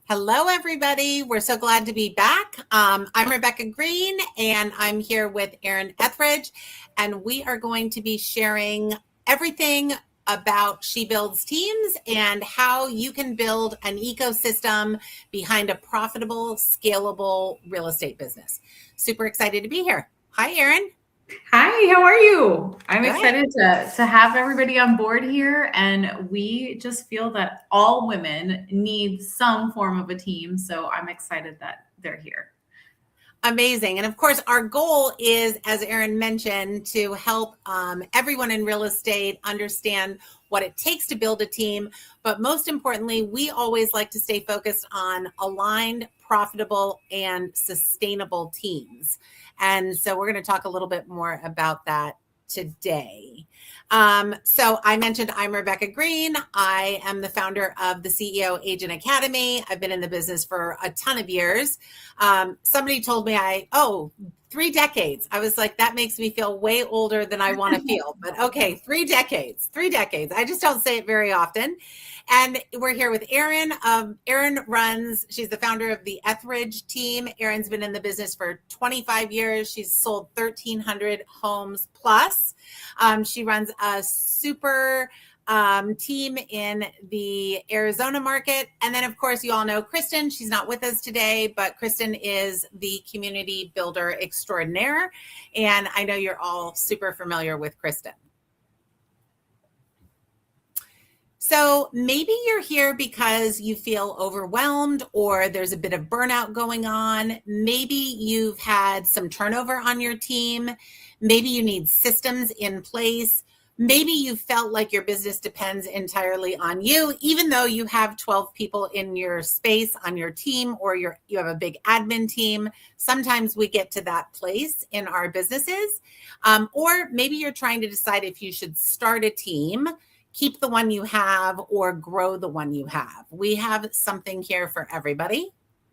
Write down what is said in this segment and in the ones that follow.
Hello, everybody. We're so glad to be back. I'm Rebecca Green, and I'm here with Erin Ethridge, and we are going to be sharing everything about She Builds Teams and how you can build an ecosystem behind a profitable, scalable real estate business. Super excited to be here. Hi, Erin. Hi, how are you? I'm excited to have everybody on board here, and we just feel that all women need some form of a team, so I'm excited that they're here. Amazing. And of course, our goal is, as Erin mentioned, to help everyone in real estate understand what it takes to build a team. But most importantly, we always like to stay focused on aligned, profitable, and sustainable teams. And so we're going to talk a little bit more about that today. So I mentioned I'm Rebecca Green. I am the founder of the CEO Agent Academy. I've been in the business for a ton of years. Somebody told me 3 decades. I was like, that makes me feel way older than I want to feel. But okay, 3 decades. I just don't say it very often. And we're here with Erin. She's the founder of the Ethridge team. Erin's been in the business for 25 years. She's sold 1,300 homes plus. She runs a super team in the Arizona market. And then, of course, you all know Kristen. She's not with us today, but Kristen is the community builder extraordinaire. And I know you're all super familiar with Kristen. So maybe you're here because you feel overwhelmed or there's a bit of burnout going on. Maybe you've had some turnover on your team. Maybe you need systems in place. Maybe you felt like your business depends entirely on you, even though you have 12 people in your space on your team, or you have a big admin team. Sometimes we get to that place in our businesses. Or maybe you're trying to decide if you should start a team, keep the one you have, or grow the one you have. We have something here for everybody,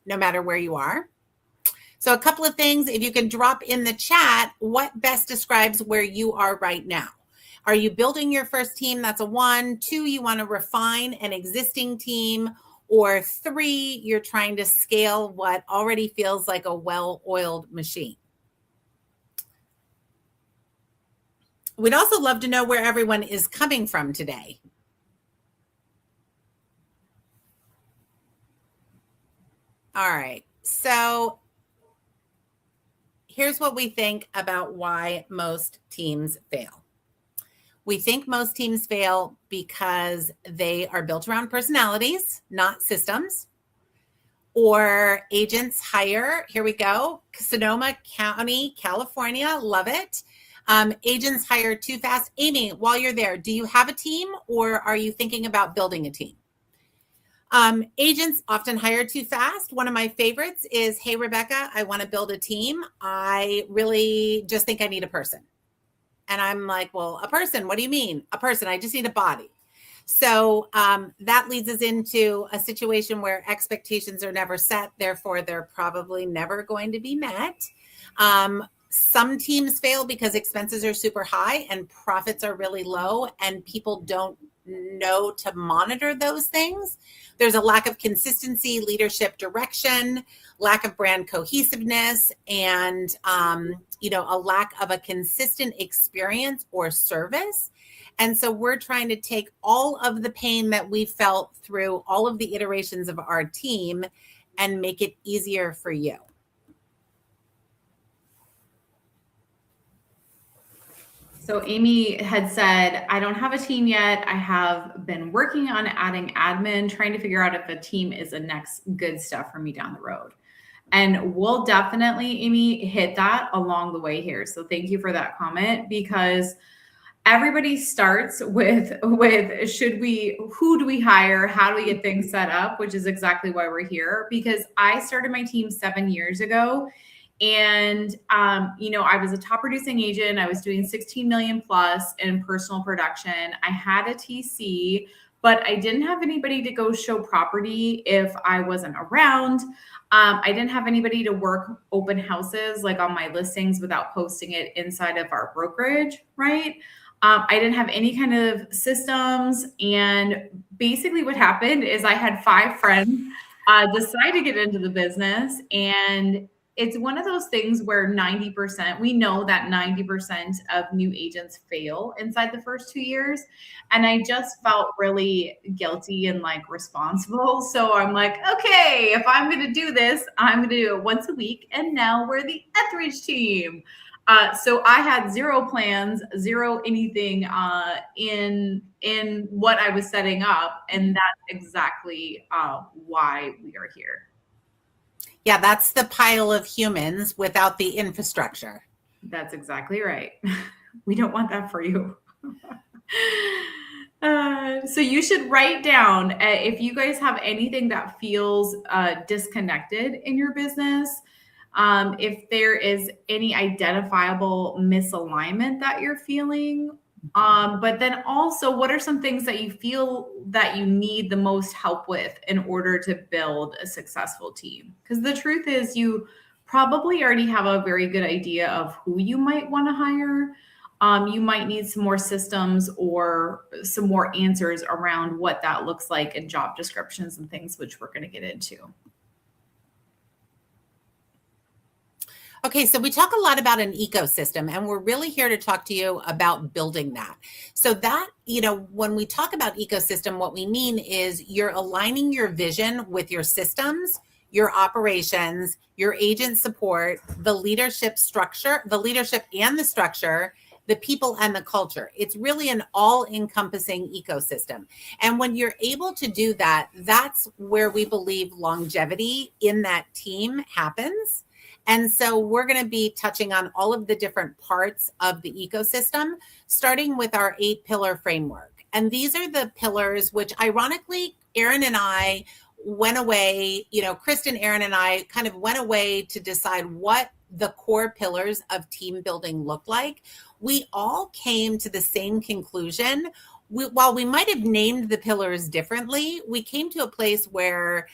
no matter where you are. So a couple of things, if you can drop in the chat, what best describes where you are right now? Are you building your first team? That's a 1. 2, you want to refine an existing team. Or 3, you're trying to scale what already feels like a well-oiled machine. We'd also love to know where everyone is coming from today. All right, so here's what we think about why most teams fail. We think most teams fail because they are built around personalities, not systems. Or agents hire, here we go, Sonoma County, California, love it. Agents hire too fast. Amy, while you're there, do you have a team or are you thinking about building a team? Agents often hire too fast. One of my favorites is, hey, Rebecca, I want to build a team. I really just think I need a person. And I'm like, well, a person, what do you mean? A person, I just need a body. So that leads us into a situation where expectations are never set. Therefore, they're probably never going to be met. Some teams fail because expenses are super high and profits are really low, and people don't know to monitor those things. There's a lack of consistency, leadership direction, lack of brand cohesiveness, and a lack of a consistent experience or service. And so we're trying to take all of the pain that we felt through all of the iterations of our team and make it easier for you. So Amy had said, I don't have a team yet. I have been working on adding admin, trying to figure out if a team is the next good stuff for me down the road. And we'll definitely, Amy, hit that along the way here. So thank you for that comment, because everybody starts with who do we hire? How do we get things set up? Which is exactly why we're here, because I started my team 7 years ago. And, I was a top producing agent. I was doing 16 million plus in personal production. I had a TC, but I didn't have anybody to go show property if I wasn't around. I didn't have anybody to work open houses like on my listings without posting it inside of our brokerage, right? I didn't have any kind of systems. And basically what happened is I had 5 friends decide to get into the business. And it's one of those things where 90%, we know that 90% of new agents fail inside the first 2 years. And I just felt really guilty and like responsible. So I'm like, okay, if I'm going to do this, I'm going to do it once a week. And now we're the Ethridge team. So I had 0 plans, 0 anything in what I was setting up. And that's exactly why we are here. Yeah, that's the pile of humans without the infrastructure. That's exactly right. We don't want that for you. So you should write down if you guys have anything that feels disconnected in your business, if there is any identifiable misalignment that you're feeling. But then also, what are some things that you feel that you need the most help with in order to build a successful team? Because the truth is, you probably already have a very good idea of who you might want to hire. You might need some more systems or some more answers around what that looks like in job descriptions and things, which we're going to get into. Okay, so we talk a lot about an ecosystem, and we're really here to talk to you about building that. So that, when we talk about ecosystem, what we mean is you're aligning your vision with your systems, your operations, your agent support, the leadership structure, the leadership and the structure, the people and the culture. It's really an all-encompassing ecosystem. And when you're able to do that, that's where we believe longevity in that team happens. And so we're going to be touching on all of the different parts of the ecosystem, starting with our 8-pillar framework. And these are the pillars, which ironically, Erin and I went away, Kristen, Erin and I kind of went away to decide what the core pillars of team building look like. We all came to the same conclusion. While we might have named the pillars differently, we came to a place where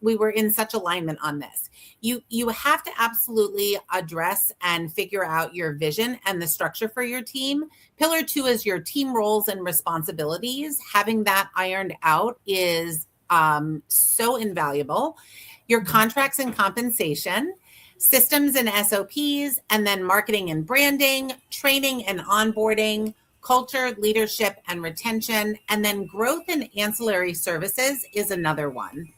we were in such alignment on this. You have to absolutely address and figure out your vision and the structure for your team. Pillar 2 is your team roles and responsibilities. Having that ironed out is so invaluable. Your contracts and compensation, systems and SOPs, and then marketing and branding, training and onboarding, culture, leadership, and retention, and then growth and ancillary services is another one.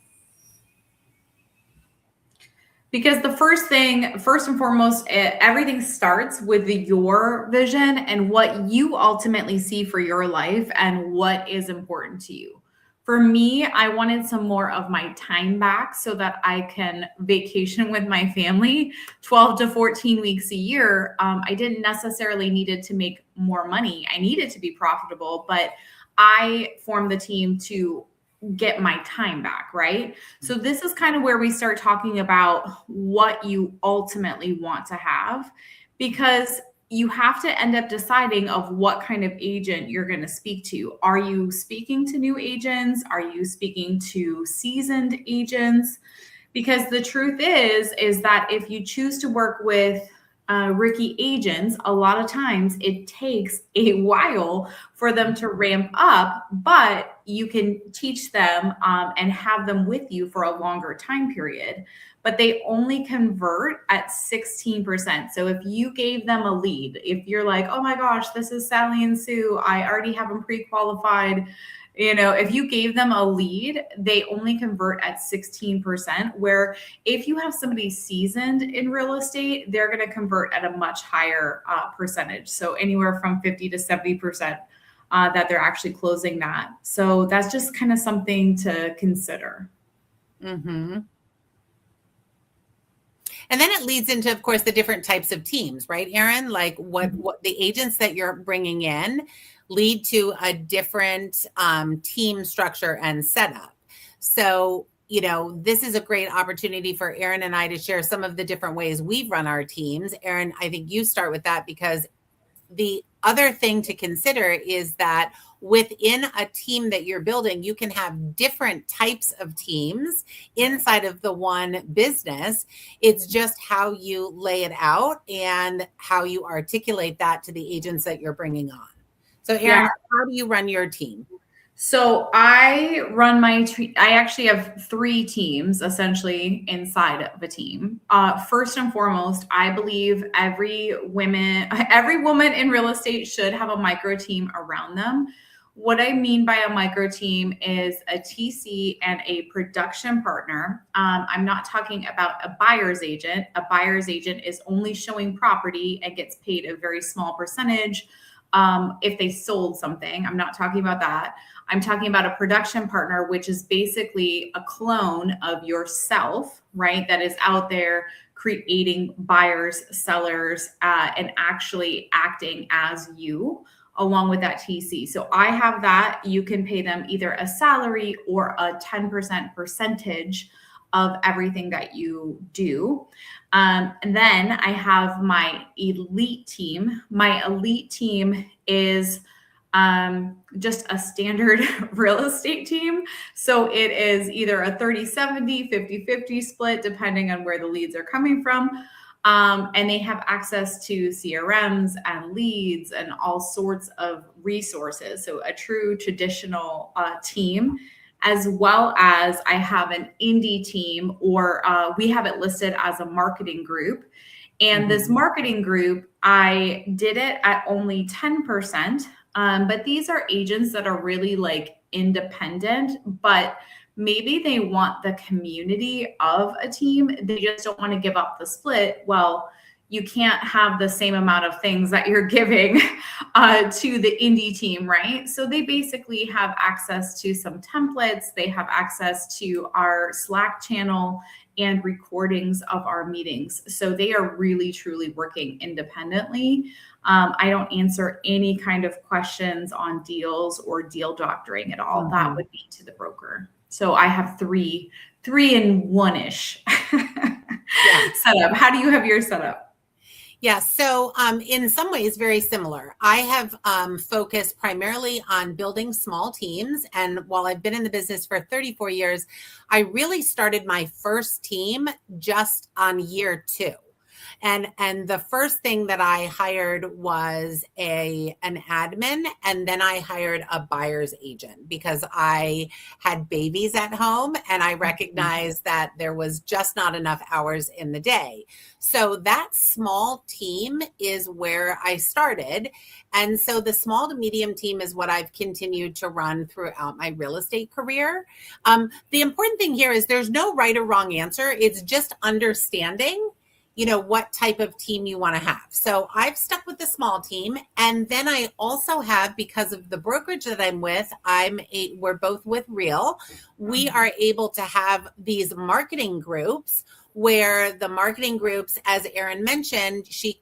Because the first and foremost, everything starts with your vision and what you ultimately see for your life and what is important to you. For me, I wanted some more of my time back so that I can vacation with my family 12 to 14 weeks a year. I didn't necessarily needed to make more money. I needed to be profitable, but I formed the team to get my time back, right? So this is kind of where we start talking about what you ultimately want to have, because you have to end up deciding of what kind of agent you're going to speak to. Are you speaking to new agents? Are you speaking to seasoned agents? Because the truth is that if you choose to work with rookie agents, a lot of times it takes a while for them to ramp up, but you can teach them and have them with you for a longer time period. But they only convert at 16%. So if you gave them a lead, if you're like, oh my gosh, this is Sally and Sue, I already have them pre-qualified. If you gave them a lead, they only convert at 16%, where if you have somebody seasoned in real estate, they're going to convert at a much higher percentage. So anywhere from 50 to 70% that they're actually closing that. So that's just kind of something to consider. Mm-hmm. And then it leads into, of course, the different types of teams, right, Erin? Like what the agents that you're bringing in lead to a different team structure and setup. So this is a great opportunity for Erin and I to share some of the different ways we've run our teams. Erin, I think you start with that, because the other thing to consider is that within a team that you're building, you can have different types of teams inside of the one business. It's just how you lay it out and how you articulate that to the agents that you're bringing on. So Erin, how do you run your team? So I run I actually have 3 teams essentially inside of a team. First and foremost, I believe every woman in real estate should have a micro team around them. What I mean by a micro team is a TC and a production partner. I'm not talking about a buyer's agent. A buyer's agent is only showing property and gets paid a very small percentage if they sold something. I'm not talking about that. I'm talking about a production partner, which is basically a clone of yourself, right? That is out there creating buyers, sellers, and actually acting as you along with that TC. So I have that. You can pay them either a salary or a 10% percentage of everything that you do. And then I have my elite team. My elite team is just a standard real estate team. So it is either a 30-70, 50-50 split, depending on where the leads are coming from. And they have access to CRMs and leads and all sorts of resources. So a true traditional team, as well as I have an indie team, or we have it listed as a marketing group. And this marketing group, I did it at only 10%. But these are agents that are really like independent, but maybe they want the community of a team. They just don't want to give up the split. Well, you can't have the same amount of things that you're giving to the indie team, right? So they basically have access to some templates. They have access to our Slack channel and recordings of our meetings. So they are really, truly working independently. I don't answer any kind of questions on deals or deal doctoring at all. That would be to the broker. So I have three and one-ish setup. How do you have yours set up? Yeah, so in some ways, very similar. I have focused primarily on building small teams. And while I've been in the business for 34 years, I really started my first team just on year 2. And the first thing that I hired was an admin, and then I hired a buyer's agent because I had babies at home and I recognized that there was just not enough hours in the day. So that small team is where I started. And so the small to medium team is what I've continued to run throughout my real estate career. The important thing here is there's no right or wrong answer. It's just understanding what type of team you want to have. So I've stuck with the small team. And then I also have, because of the brokerage that I'm with, we're both with Real. We are able to have these marketing groups where the marketing groups, as Erin mentioned, she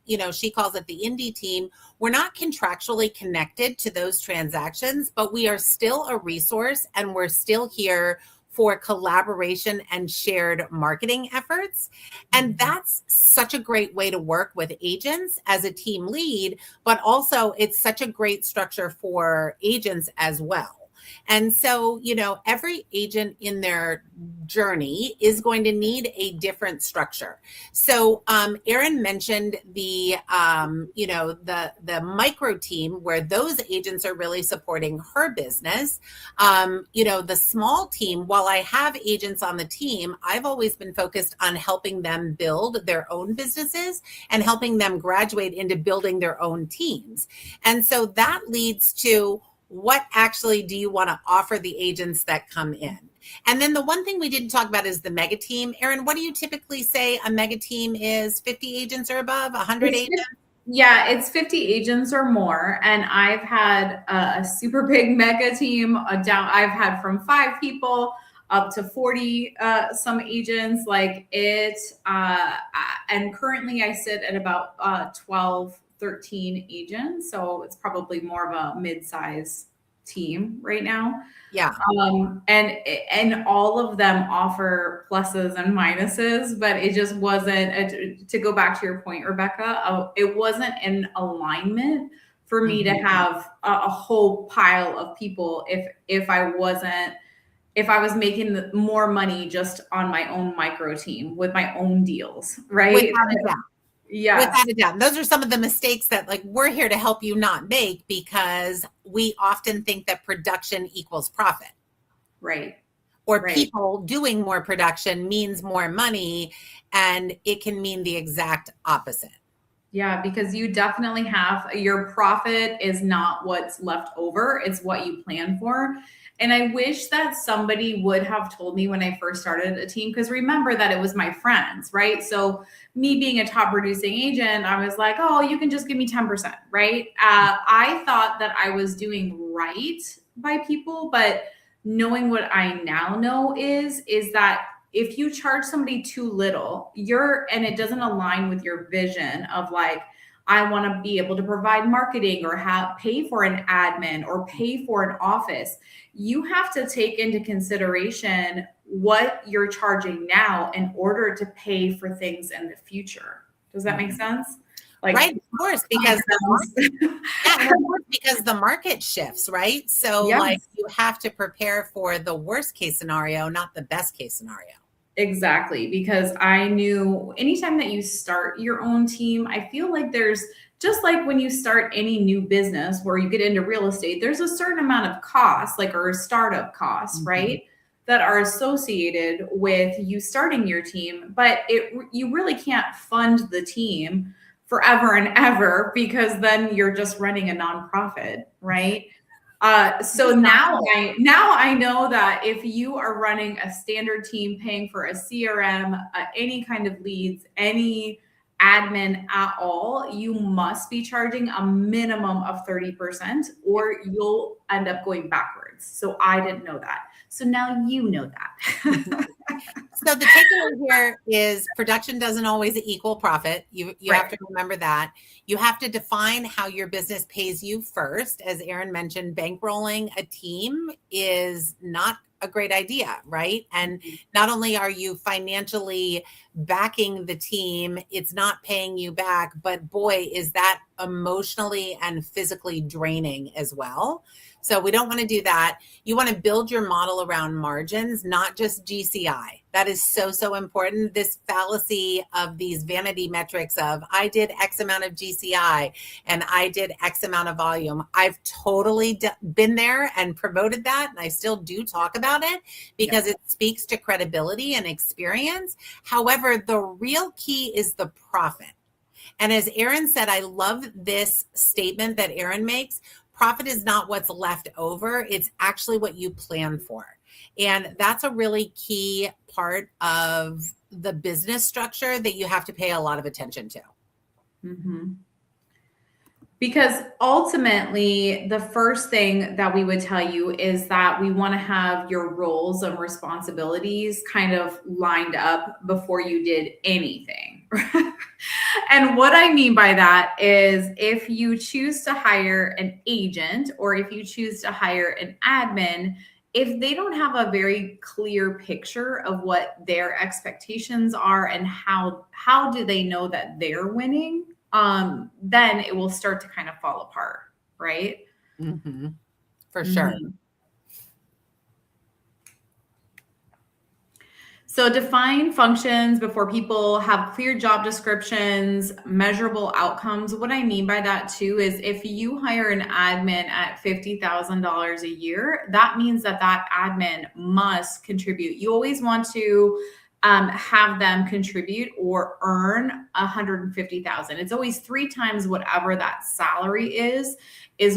calls it the indie team. We're not contractually connected to those transactions, but we are still a resource and we're still here for collaboration and shared marketing efforts. And that's such a great way to work with agents as a team lead, but also it's such a great structure for agents as well. And so, every agent in their journey is going to need a different structure. So, Erin mentioned the micro team where those agents are really supporting her business. The small team, while I have agents on the team, I've always been focused on helping them build their own businesses and helping them graduate into building their own teams. And so that leads to, what actually do you want to offer the agents that come in? And then the one thing we didn't talk about is the mega team. Erin, what do you typically say a mega team is? 50 agents or above, 100 agents? Yeah, it's 50 agents or more. And I've had a super big mega team I've had from 5 people up to 40 some agents like it. And currently I sit at about 12, 13 agents. So it's probably more of a mid-size team right now. Yeah. And all of them offer pluses and minuses, but it just wasn't, to go back to your point, Rebecca, it wasn't in alignment for me to have a whole pile of people if I was making more money just on my own micro team with my own deals, right? Without a doubt. Yes. Without a doubt. Those are some of the mistakes that like we're here to help you not make, because we often think that production equals profit. Right. Or people doing more production means more money, and it can mean the exact opposite. Yeah, because you definitely have, your profit is not what's left over, it's what you plan for. And I wish that somebody would have told me when I first started a team, because remember that it was my friends, right? So me being a top producing agent, I was like, oh, you can just give me 10%, right? I thought that I was doing right by people, but knowing what I now know is that if you charge somebody too little, and it doesn't align with your vision of like, I want to be able to provide marketing or pay for an admin or pay for an office, you have to take into consideration what you're charging now in order to pay for things in the future. Does that make sense? Like, right, of course, because because the market shifts, right? So like you have to prepare for the worst case scenario, not the best case scenario. Exactly, because I knew anytime that you start your own team, I feel like there's, just like when you start any new business where you get into real estate, there's a certain amount of costs, like, or startup costs, right, that are associated with you starting your team, but you really can't fund the team forever and ever, because then you're just running a nonprofit, right? So now I know that if you are running a standard team, paying for a CRM, any kind of leads, any admin at all, you must be charging a minimum of 30%, or you'll end up going backwards. So I didn't know that. So now you know that. So the takeaway here is production doesn't always equal profit. You have to remember that. You have to define how your business pays you first. As Erin mentioned, bankrolling a team is not a great idea, right? And not only are you financially backing the team, it's not paying you back, but boy, is that emotionally and physically draining as well. So we don't want to do that. You want to build your model around margins, not just GCI. That is so, so important. This fallacy of these vanity metrics of I did X amount of GCI and I did X amount of volume. I've totally been there and promoted that. And I still do talk about it because it speaks to credibility and experience. However, the real key is the profit. And as Erin said, I love this statement that Erin makes. Profit is not what's left over. It's actually what you plan for. And that's a really key part of the business structure that you have to pay a lot of attention to. Because ultimately, the first thing that we would tell you is that we want to have your roles and responsibilities kind of lined up before you did anything. And what I mean by that is if you choose to hire an agent or if you choose to hire an admin, if they don't have a very clear picture of what their expectations are and how do they know that they're winning, then it will start to kind of fall apart, right? For sure. So define functions before people, have clear job descriptions, measurable outcomes. What I mean by that too is if you hire an admin at $50,000 a year, that means that admin must contribute. You always want to have them contribute or earn $150,000. It's always 3 times whatever that salary is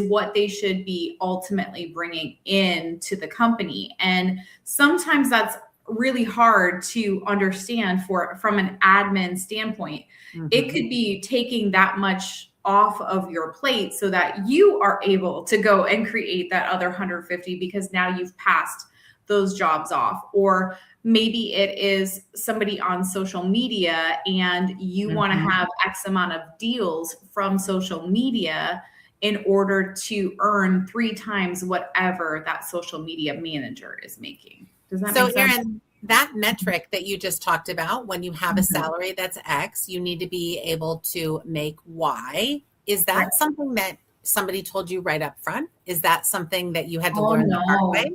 what they should be ultimately bringing in to the company. And sometimes that's really hard to understand from an admin standpoint. It could be taking that much off of your plate so that you are able to go and create that other 150 because now you've passed those jobs off. Or maybe it is somebody on social media and you want to have X amount of deals from social media. in order to earn 3 times whatever that social media manager is making. Does that make sense? Erin, that metric that you just talked about, when you have a salary that's X, you need to be able to make Y. Is that something that somebody told you right up front? Is that something that you had to learn the hard way?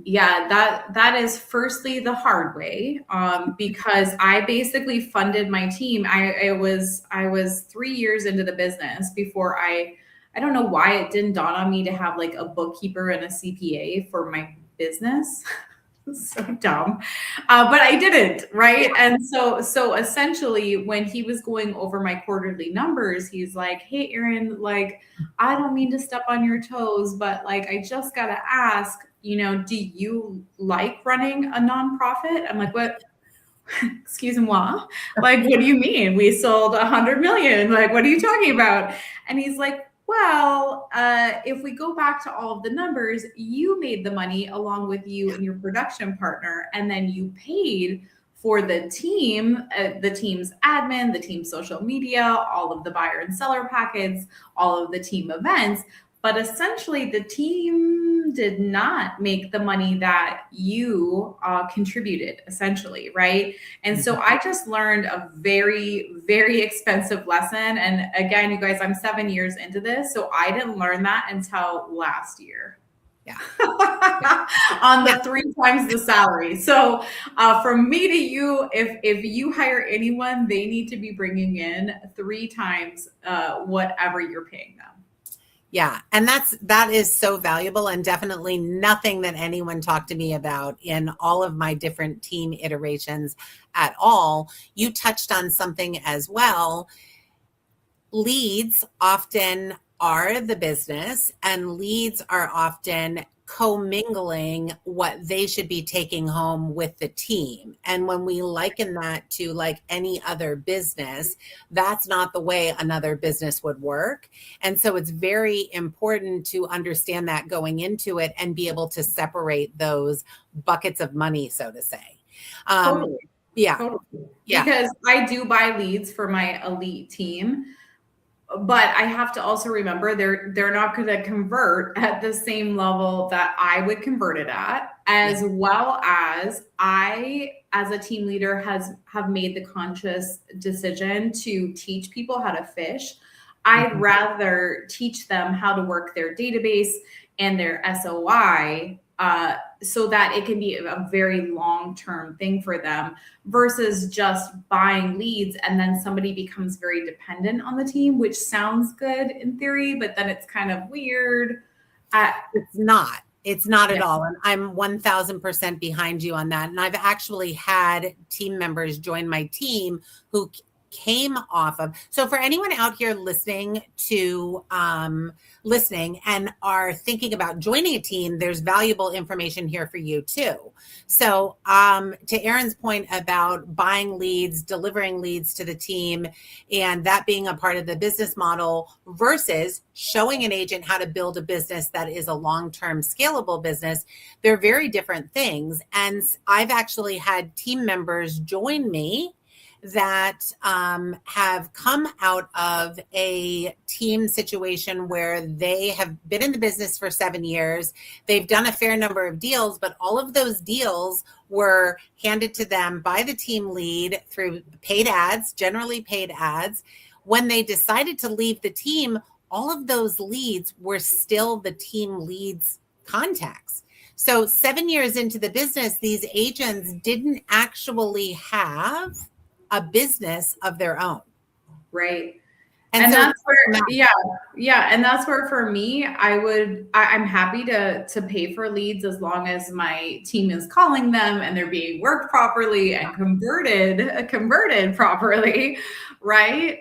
Yeah, that is firstly the hard way, because I basically funded my team. I was 3 years into the business before I don't know why it didn't dawn on me to have like a bookkeeper and a CPA for my business. So dumb, but I didn't, right? And so essentially, when he was going over my quarterly numbers, he's like, "Hey, Erin, like, I don't mean to step on your toes, but like, I just gotta ask, do you like running a nonprofit?" I'm like, "What? Excuse moi? Like, what do you mean? We sold 100 million. Like, what are you talking about?" And he's like, "Well, if we go back to all of the numbers, you made the money along with you and your production partner, and then you paid for the team, the team's admin, the team's social media, all of the buyer and seller packets, all of the team events. But essentially, the team did not make the money that you contributed, essentially, right?" And so I just learned a very, very expensive lesson. And again, you guys, I'm 7 years into this, so I didn't learn that until last year. Yeah. On the 3 times the salary. So from me to you, if you hire anyone, they need to be bringing in 3 times whatever you're paying them. Yeah. And that is so valuable, and definitely nothing that anyone talked to me about in all of my different team iterations at all. You touched on something as well. Leads often are the business, and leads are often commingling what they should be taking home with the team. And when we liken that to like any other business, that's not the way another business would work. And so it's very important to understand that going into it and be able to separate those buckets of money, so to say. Totally. Yeah. Totally. Yeah. Because I do buy leads for my elite team, but I have to also remember they're not going to convert at the same level that I would convert it at, as well as I, as a team leader, have made the conscious decision to teach people how to fish. I'd rather teach them how to work their database and their SOI so that it can be a very long-term thing for them, versus just buying leads and then somebody becomes very dependent on the team, which sounds good in theory, but then it's kind of weird. It's not at all. And I'm 1000% behind you on that. And I've actually had team members join my team who came off of. So for anyone out here listening and are thinking about joining a team, there's valuable information here for you too. So to Erin's point about buying leads, delivering leads to the team, and that being a part of the business model versus showing an agent how to build a business that is a long-term scalable business, they're very different things. And I've actually had team members join me that have come out of a team situation where they have been in the business for 7 years. They've done a fair number of deals, but all of those deals were handed to them by the team lead through paid ads, generally paid ads. When they decided to leave the team, all of those leads were still the team lead's contacts. So 7 years into the business, these agents didn't actually have a business of their own. Right. And so that's where, and that's where for me, I'm happy to pay for leads as long as my team is calling them and they're being worked properly and converted properly. Right.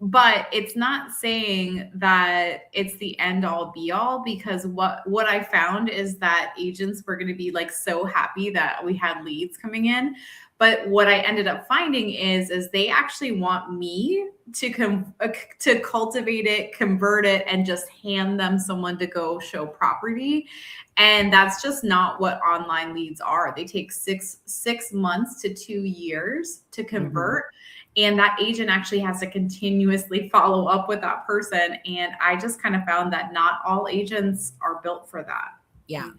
But it's not saying that it's the end all be all, because what I found is that agents were going to be like so happy that we had leads coming in. But what I ended up finding is they actually want me to cultivate it, convert it, and just hand them someone to go show property. And that's just not what online leads are. They take six months to 2 years to convert. And that agent actually has to continuously follow up with that person. And I just kind of found that not all agents are built for that. Yeah.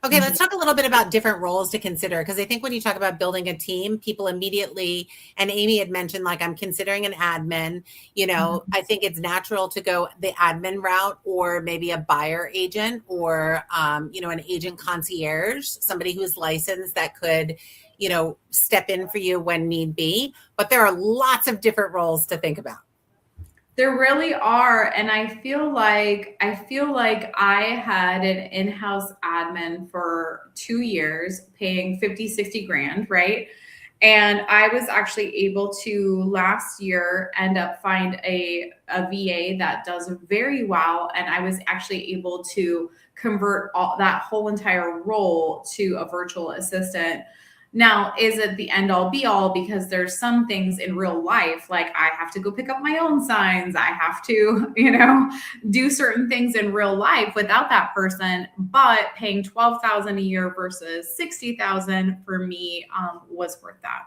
Okay, let's talk a little bit about different roles to consider, because I think when you talk about building a team, people immediately, and Amy had mentioned, like, I'm considering an admin, I think it's natural to go the admin route, or maybe a buyer agent, or, an agent concierge, somebody who's licensed that could, step in for you when need be. But there are lots of different roles to think about. There really are. And I feel like I had an in-house admin for 2 years paying 50, 60 grand, right? And I was actually able to last year end up find a VA that does very well. And I was actually able to convert that whole entire role to a virtual assistant. Now, is it the end all be all? Because there's some things in real life, like I have to go pick up my own signs. I have to, do certain things in real life without that person, but paying $12,000 a year versus $60,000 for me was worth that.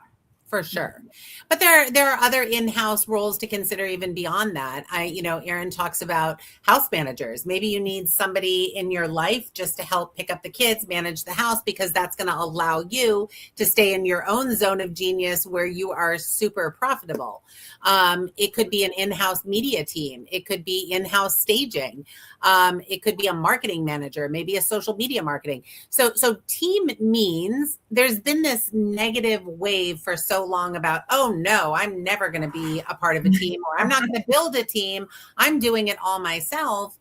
For sure. But there are other in-house roles to consider even beyond that. Erin talks about house managers. Maybe you need somebody in your life just to help pick up the kids, manage the house, because that's going to allow you to stay in your own zone of genius where you are super profitable. It could be an in-house media team. It could be in-house staging. It could be a marketing manager, maybe a social media marketing. So team means there's been this negative wave for so long about, oh no, I'm never going to be a part of a team, or I'm not going to build a team. I'm doing it all myself.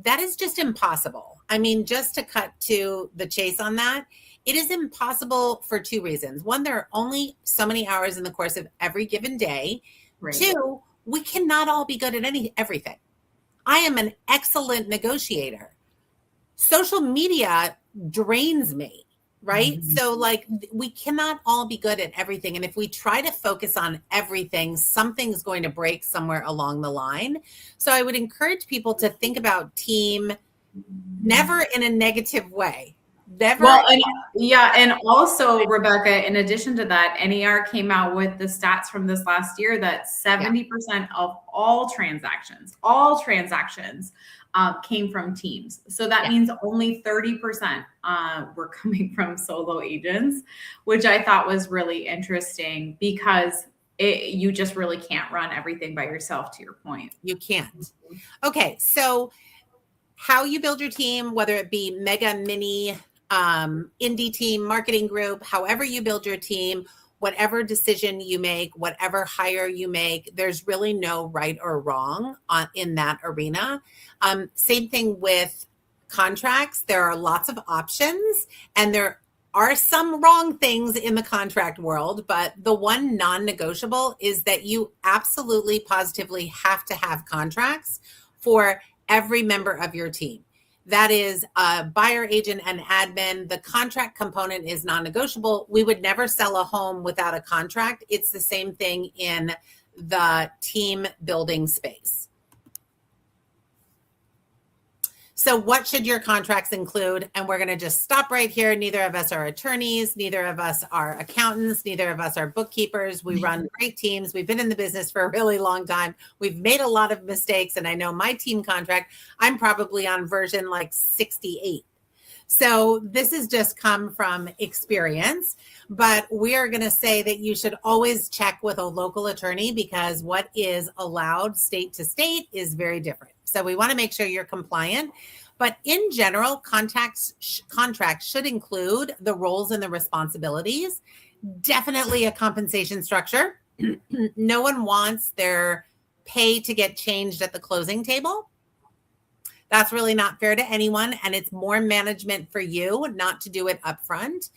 That is just impossible. I mean, just to cut to the chase on that, it is impossible for two reasons. One, there are only so many hours in the course of every given day. Right. Two, we cannot all be good at everything. I am an excellent negotiator. Social media drains me, right? So we cannot all be good at everything. And if we try to focus on everything, something's going to break somewhere along the line. So I would encourage people to think about team never in a negative way. Never. Well, and also, Rebecca, in addition to that, NAR came out with the stats from this last year that 70% of all transactions came from teams. So that means only 30% were coming from solo agents, which I thought was really interesting, because you just really can't run everything by yourself, to your point. You can't. Okay, so how you build your team, whether it be mega, mini, indie team, marketing group, however you build your team, whatever decision you make, whatever hire you make, there's really no right or wrong in that arena. Same thing with contracts. There are lots of options, and there are some wrong things in the contract world, but the one non-negotiable is that you absolutely positively have to have contracts for every member of your team. That is a buyer agent and admin. The contract component is non-negotiable. We would never sell a home without a contract. It's the same thing in the team building space. So what should your contracts include? And we're going to just stop right here. Neither of us are attorneys. Neither of us are accountants. Neither of us are bookkeepers. We run great teams. We've been in the business for a really long time. We've made a lot of mistakes. And I know my team contract, I'm probably on version 68. So this has just come from experience, but we are going to say that you should always check with a local attorney, because what is allowed state to state is very different. So we want to make sure you're compliant. But in general, contracts should include the roles and the responsibilities, definitely a compensation structure. No one wants their pay to get changed at the closing table. That's really not fair to anyone. And it's more management for you not to do it upfront.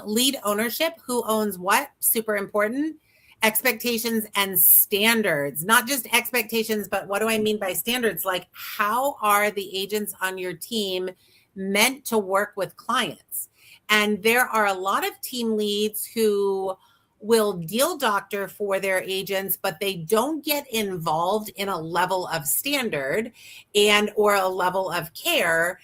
Lead ownership, who owns what, super important. Expectations and standards, not just expectations, but what do I mean by standards? Like, how are the agents on your team meant to work with clients? And there are a lot of team leads who will deal doctor for their agents, but they don't get involved in a level of standard and or a level of care.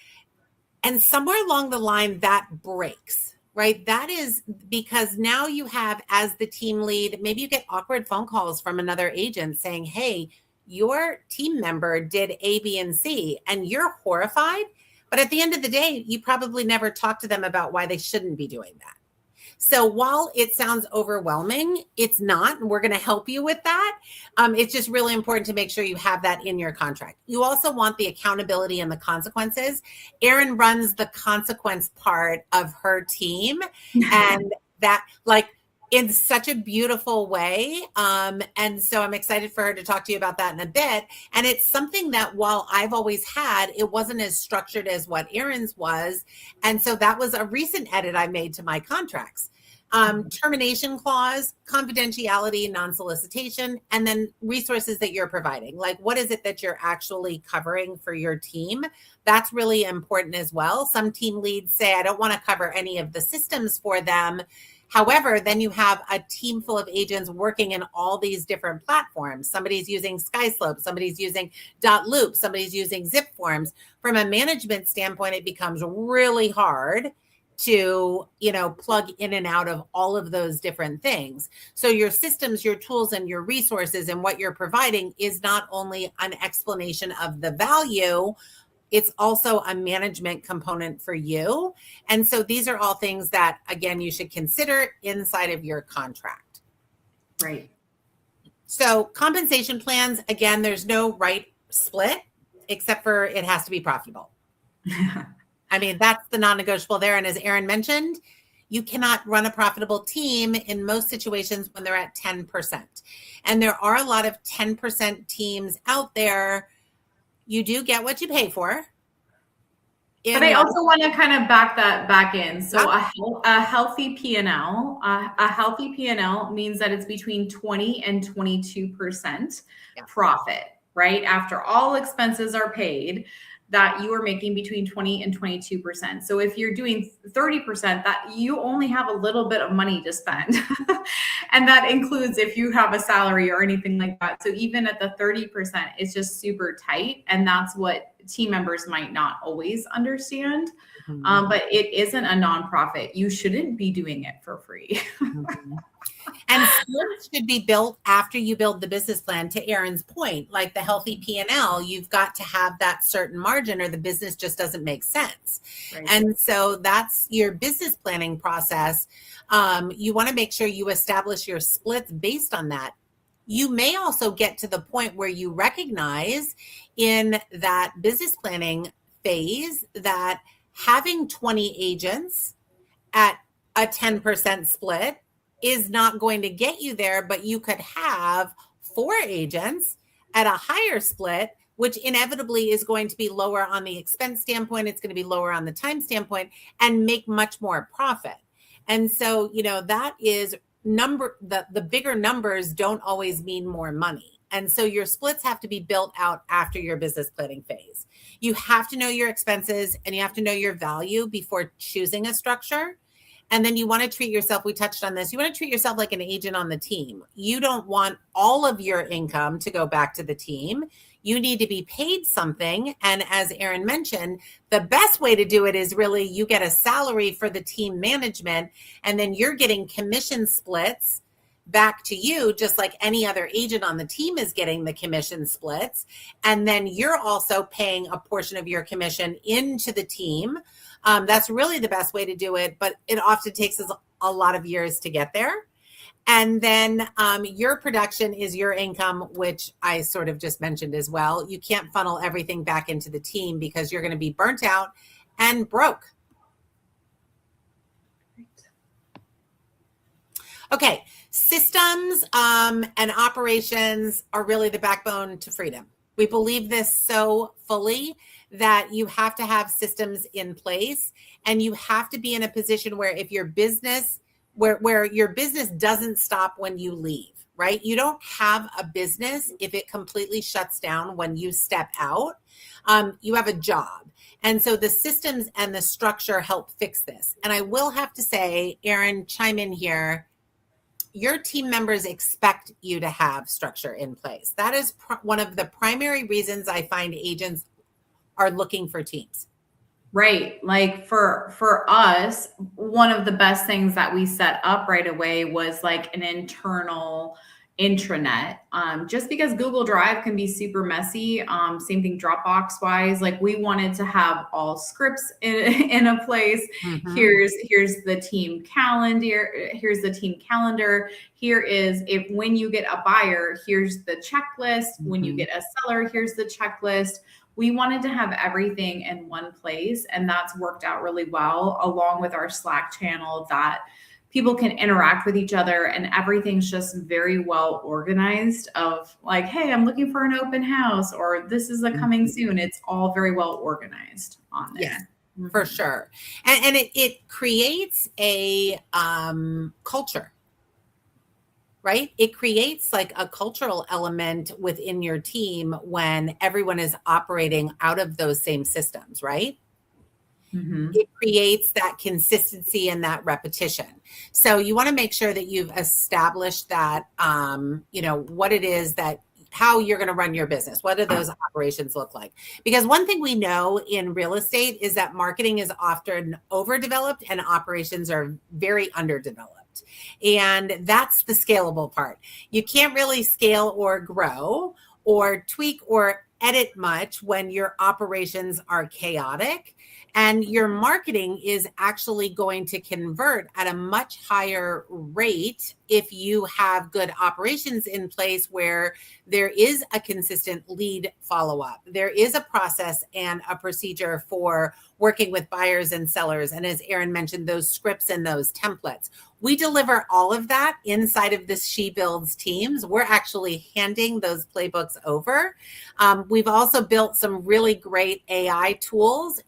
And somewhere along the line that breaks, right? That is because now you have, as the team lead, maybe you get awkward phone calls from another agent saying, hey, your team member did A, B, and C, and you're horrified. But at the end of the day, you probably never talked to them about why they shouldn't be doing that. So while it sounds overwhelming, it's not. We're going to help you with that. It's just really important to make sure you have that in your contract. You also want the accountability and the consequences. Erin runs the consequence part of her team, and that, like, in such a beautiful way. And so I'm excited for her to talk to you about that in a bit. And it's something that while I've always had, it wasn't as structured as what Erin's was. And so that was a recent edit I made to my contracts. Termination clause, confidentiality, non-solicitation, and then resources that you're providing. Like, what is it that you're actually covering for your team? That's really important as well. Some team leads say, I don't want to cover any of the systems for them. However, then you have a team full of agents working in all these different platforms. Somebody's using SkySlope, somebody's using .loop, somebody's using zip forms. From a management standpoint, it becomes really hard to, plug in and out of all of those different things. So your systems, your tools, and your resources and what you're providing is not only an explanation of the value, it's also a management component for you. And so these are all things that, again, you should consider inside of your contract. Right. So compensation plans, again, there's no right split, except for it has to be profitable. I mean, that's the non-negotiable there. And as Erin mentioned, you cannot run a profitable team in most situations when they're at 10%. And there are a lot of 10% teams out there. You do get what you pay for. But I also want to kind of back that back in. So a healthy P&L, a healthy P&L means that it's between 20 and 22% profit, right? After all expenses are paid, that you are making between 20 and 22%. So if you're doing 30%, that you only have a little bit of money to spend. And that includes if you have a salary or anything like that. So even at the 30%, it's just super tight. And that's what team members might not always understand. Mm-hmm. But it isn't a nonprofit. You shouldn't be doing it for free. Mm-hmm. And splits should be built after you build the business plan. To Erin's point, like the healthy P&L, you've got to have that certain margin or the business just doesn't make sense. Right. And so that's your business planning process. You want to make sure you establish your splits based on that. You may also get to the point where you recognize in that business planning phase that having 20 agents at a 10% split is not going to get you there, but you could have 4 agents at a higher split, which inevitably is going to be lower on the expense standpoint. It's going to be lower on the time standpoint and make much more profit. And so, that is the bigger numbers don't always mean more money. And so your splits have to be built out after your business planning phase. You have to know your expenses and you have to know your value before choosing a structure. And then you want to treat yourself, we touched on this, you want to treat yourself like an agent on the team. You don't want all of your income to go back to the team. You need to be paid something. And as Erin mentioned, the best way to do it is really you get a salary for the team management, and then you're getting commission splits back to you, just like any other agent on the team is getting the commission splits. And then you're also paying a portion of your commission into the team. That's really the best way to do it, but it often takes us a lot of years to get there. And then your production is your income, which I sort of just mentioned as well. You can't funnel everything back into the team because you're going to be burnt out and broke. Okay, systems and operations are really the backbone to freedom. We believe this so fully that you have to have systems in place, and you have to be in a position where if your business, where your business doesn't stop when you leave, right? You don't have a business if it completely shuts down when you step out. You have a job. And so the systems and the structure help fix this. And I will have to say, Erin, chime in here. Your team members expect you to have structure in place. That is one of the primary reasons I find agents are looking for teams. Right. Like for us, one of the best things that we set up right away was like an internal intranet. Just because Google Drive can be super messy. Same thing Dropbox wise. Like we wanted to have all scripts in a place. Mm-hmm. Here's the team calendar. Here's the team calendar. Here is if when you get a buyer, here's the checklist. Mm-hmm. When you get a seller, here's the checklist. We wanted to have everything in one place, and that's worked out really well, along with our Slack channel that people can interact with each other, and everything's just very well organized of like, hey, I'm looking for an open house, or this is a coming soon. It's all very well organized on there. Yeah, for sure. And it creates a culture. Right? It creates like a cultural element within your team when everyone is operating out of those same systems, right? Mm-hmm. It creates that consistency and that repetition. So you want to make sure that you've established that, what it is that how you're going to run your business. What do those operations look like? Because one thing we know in real estate is that marketing is often overdeveloped and operations are very underdeveloped. And that's the scalable part. You can't really scale or grow or tweak or edit much when your operations are chaotic. And your marketing is actually going to convert at a much higher rate if you have good operations in place where there is a consistent lead follow-up. There is a process and a procedure for working with buyers and sellers. And as Erin mentioned, those scripts and those templates. We deliver all of that inside of this She Builds teams. We're actually handing those playbooks over. We've also built some really great AI tools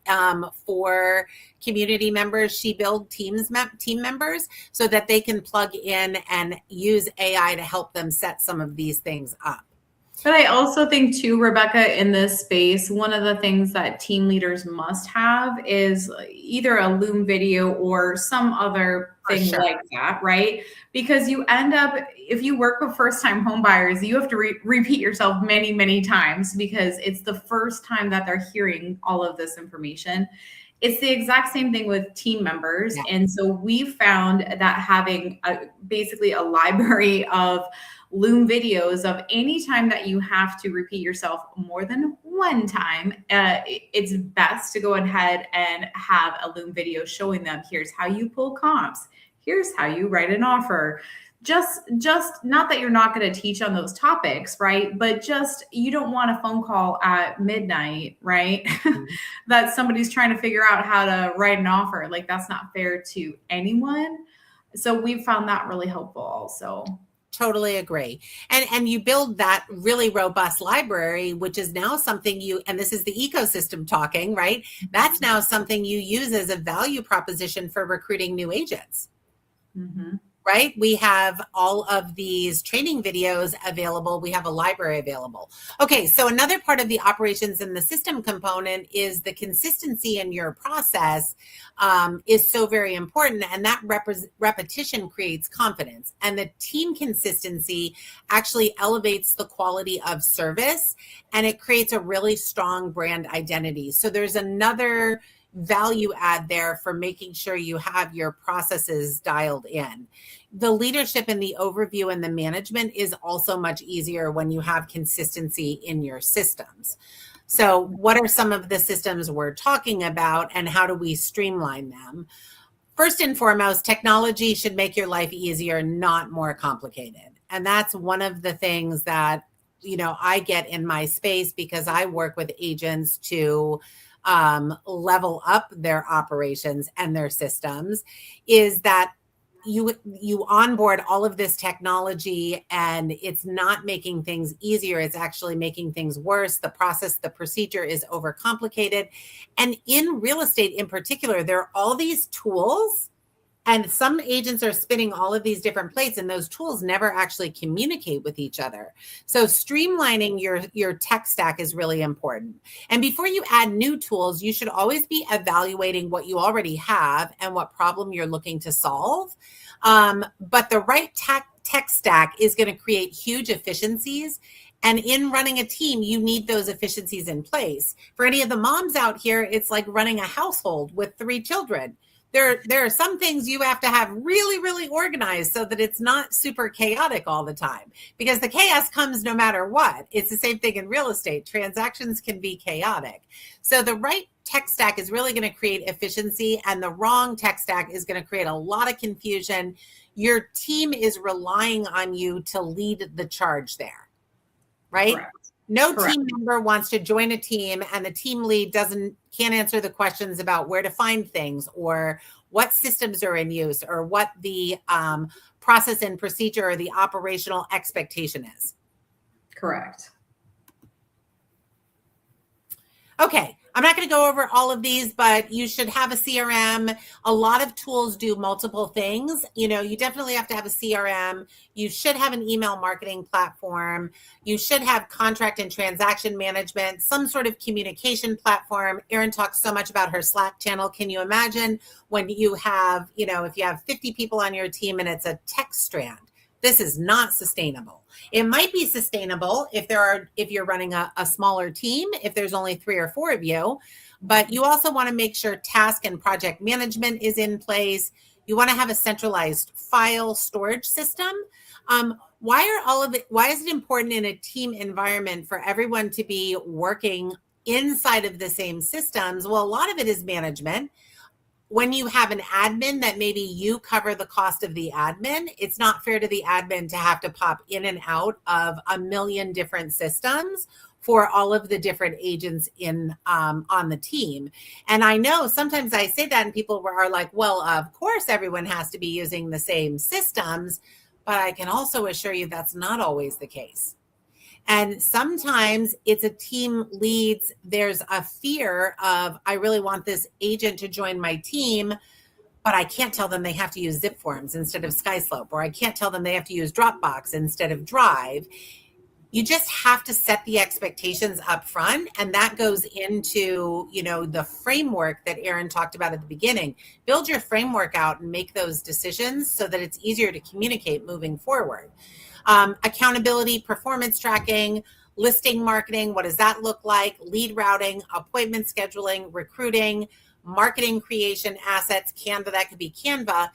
for community members, She Build team members, so that they can plug in and use AI to help them set some of these things up. But I also think too, Rebecca, in this space, one of the things that team leaders must have is either a Loom video or some other thing like that, right? Because you end up, if you work with first-time home buyers, you have to repeat yourself many, many times because it's the first time that they're hearing all of this information. It's the exact same thing with team members. Yeah. And so we found that having basically a library of Loom videos of any time that you have to repeat yourself more than one time, it's best to go ahead and have a Loom video showing them, here's how you pull comps. Here's how you write an offer. Just not that you're not going to teach on those topics, right? But just, you don't want a phone call at midnight, right? Mm-hmm. That somebody's trying to figure out how to write an offer. Like that's not fair to anyone. So we found that really helpful also. Totally agree. And you build that really robust library, which is now something and this is the ecosystem talking, right? That's now something you use as a value proposition for recruiting new agents. Mm-hmm. Right? We have all of these training videos available. We have a library available. Okay, so another part of the operations and the system component is the consistency in your process is so very important. And that repetition creates confidence. And the team consistency actually elevates the quality of service and it creates a really strong brand identity. So there's another value add there for making sure you have your processes dialed in. The leadership and the overview and the management is also much easier when you have consistency in your systems. So what are some of the systems we're talking about and how do we streamline them? First and foremost, technology should make your life easier, not more complicated. And that's one of the things that, I get in my space because I work with agents to level up their operations and their systems, is that you onboard all of this technology and it's not making things easier. It's actually making things worse. The process, the procedure is overcomplicated. And in real estate in particular, there are all these tools And some agents are spinning all of these different plates, and those tools never actually communicate with each other. So streamlining your tech stack is really important. And before you add new tools, you should always be evaluating what you already have and what problem you're looking to solve. But the right tech stack is going to create huge efficiencies. And in running a team, you need those efficiencies in place. For any of the moms out here, it's like running a household with 3 children. There are some things you have to have really, really organized so that it's not super chaotic all the time, because the chaos comes no matter what. It's the same thing in real estate. Transactions can be chaotic. So the right tech stack is really going to create efficiency, and the wrong tech stack is going to create a lot of confusion. Your team is relying on you to lead the charge there, right? Correct. No team member wants to join a team and the team lead can't answer the questions about where to find things or what systems are in use or what the process and procedure or the operational expectation is. Correct. Okay, I'm not going to go over all of these, but you should have a CRM. A lot of tools do multiple things. You definitely have to have a CRM. You should have an email marketing platform. You should have contract and transaction management, some sort of communication platform. Erin talks so much about her Slack channel. Can you imagine when you have, if you have 50 people on your team and it's a text strand? This is not sustainable. It might be sustainable if you're running a smaller team, if there's only 3 or 4 of you, but you also want to make sure task and project management is in place. You want to have a centralized file storage system. Why is it important in a team environment for everyone to be working inside of the same systems? Well, a lot of it is management. When you have an admin that maybe you cover the cost of the admin, it's not fair to the admin to have to pop in and out of a million different systems for all of the different agents on the team. And I know sometimes I say that and people are like, well, of course everyone has to be using the same systems, but I can also assure you that's not always the case. And sometimes it's a team leads, there's a fear of, I really want this agent to join my team, but I can't tell them they have to use Zip Forms instead of SkySlope, or I can't tell them they have to use Dropbox instead of Drive. You just have to set the expectations up front. And that goes into, the framework that Erin talked about at the beginning. Build your framework out and make those decisions so that it's easier to communicate moving forward. Accountability, performance tracking, listing marketing. What does that look like? Lead routing, appointment scheduling, recruiting, marketing creation, assets, Canva. That could be Canva.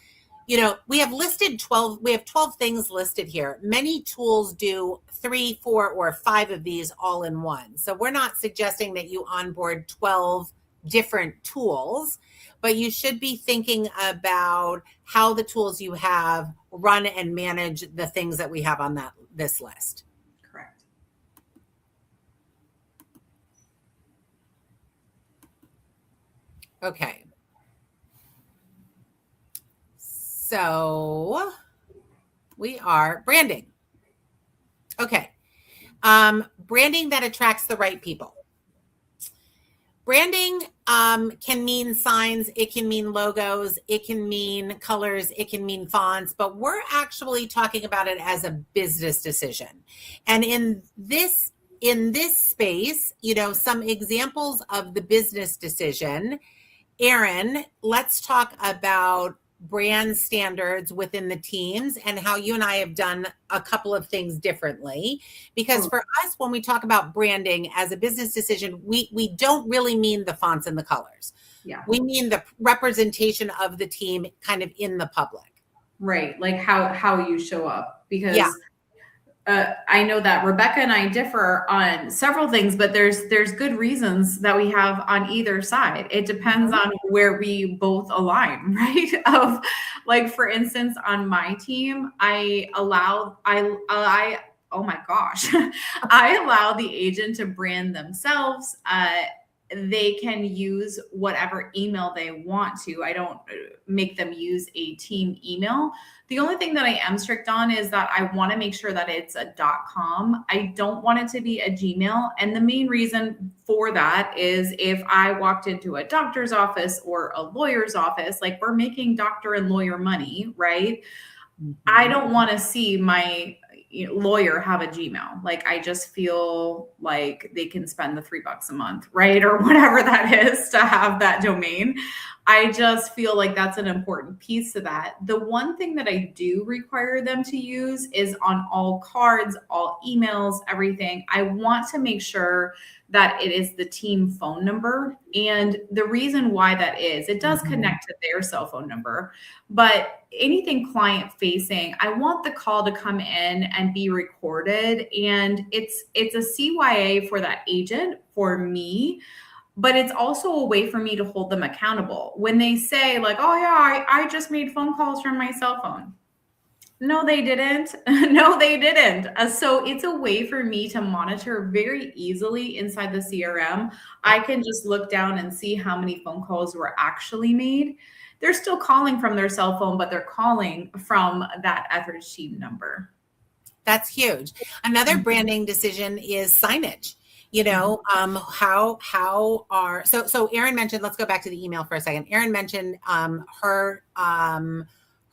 We have 12 things listed here. Many tools do 3, 4, or 5 of these all in one. So we're not suggesting that you onboard 12 different tools, but you should be thinking about how the tools you have run and manage the things that we have on this list. Correct. Okay. So we are branding. Okay. Branding that attracts the right people. Branding can mean signs, it can mean logos, it can mean colors, it can mean fonts, but we're actually talking about it as a business decision. And in this space, some examples of the business decision. Erin, let's talk about brand standards within the teams and how you and I have done a couple of things differently. Because for us, when we talk about branding as a business decision, we don't really mean the fonts and the colors. Yeah. We mean the representation of the team kind of in the public. Right. Like how you show up. Because I know that Rebecca and I differ on several things, but there's good reasons that we have on either side. It depends on where we both align, right? Of like, for instance, on my team, I allow the agent to brand themselves. they can use whatever email they want to. I don't make them use a team email. The only thing that I am strict on is that I want to make sure that it's a .com. I don't want it to be a Gmail. And the main reason for that is if I walked into a doctor's office or a lawyer's office, like we're making doctor and lawyer money, right? I don't want to see my lawyer have a Gmail. Like, I just feel like they can spend the $3 a month, right? Or whatever that is to have that domain. I just feel like that's an important piece to that. The one thing that I do require them to use is on all cards, all emails, everything. I want to make sure that it is the team phone number. And the reason why that is, it does connect to their cell phone number, but anything client facing, I want the call to come in and be recorded. And it's a CYA for that agent, for me, but it's also a way for me to hold them accountable. When they say like, oh yeah, I just made phone calls from my cell phone. No, they didn't. No, they didn't. So it's a way for me to monitor very easily inside the CRM. I can just look down and see how many phone calls were actually made. They're still calling from their cell phone, but they're calling from that Ethridge team number. That's huge. Another branding decision is signage. So Erin mentioned, let's go back to the email for a second. Erin mentioned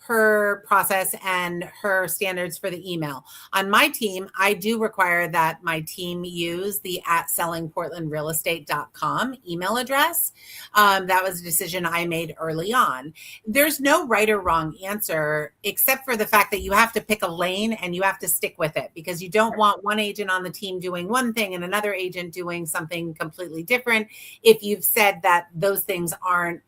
her process and her standards for the email. On my team, I do require that my team use the @sellingportlandrealestate.com email address. That was a decision I made early on. There's no right or wrong answer, except for the fact that you have to pick a lane and you have to stick with it, because you don't want one agent on the team doing one thing and another agent doing something completely different if you've said that those things aren't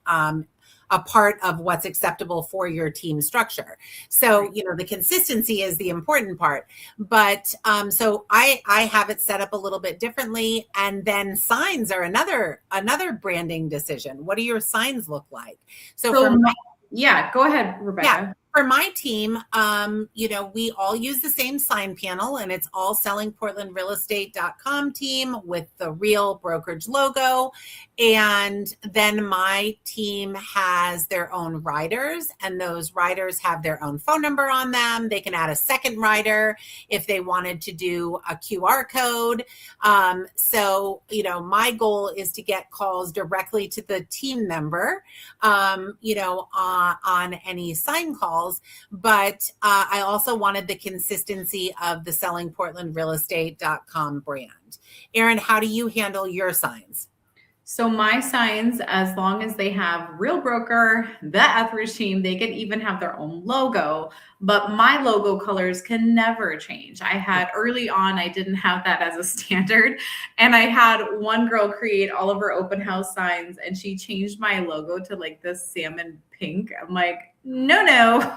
a part of what's acceptable for your team structure. So, the consistency is the important part. But so I have it set up a little bit differently. And then signs are another branding decision. What do your signs look like? So go ahead, Rebecca. Yeah. For my team, we all use the same sign panel, and it's all sellingportlandrealestate.com team with the real brokerage logo. And then my team has their own riders, and those riders have their own phone number on them. They can add a second rider if they wanted to do a QR code. So my goal is to get calls directly to the team member, on any sign calls. But I also wanted the consistency of the sellingportlandrealestate.com brand. Erin, how do you handle your signs? So my signs, as long as they have real broker, the Ethridge team, they can even have their own logo, but my logo colors can never change. I had early on, I didn't have that as a standard. And I had one girl create all of her open house signs, and she changed my logo to like this salmon pink. I'm like, no.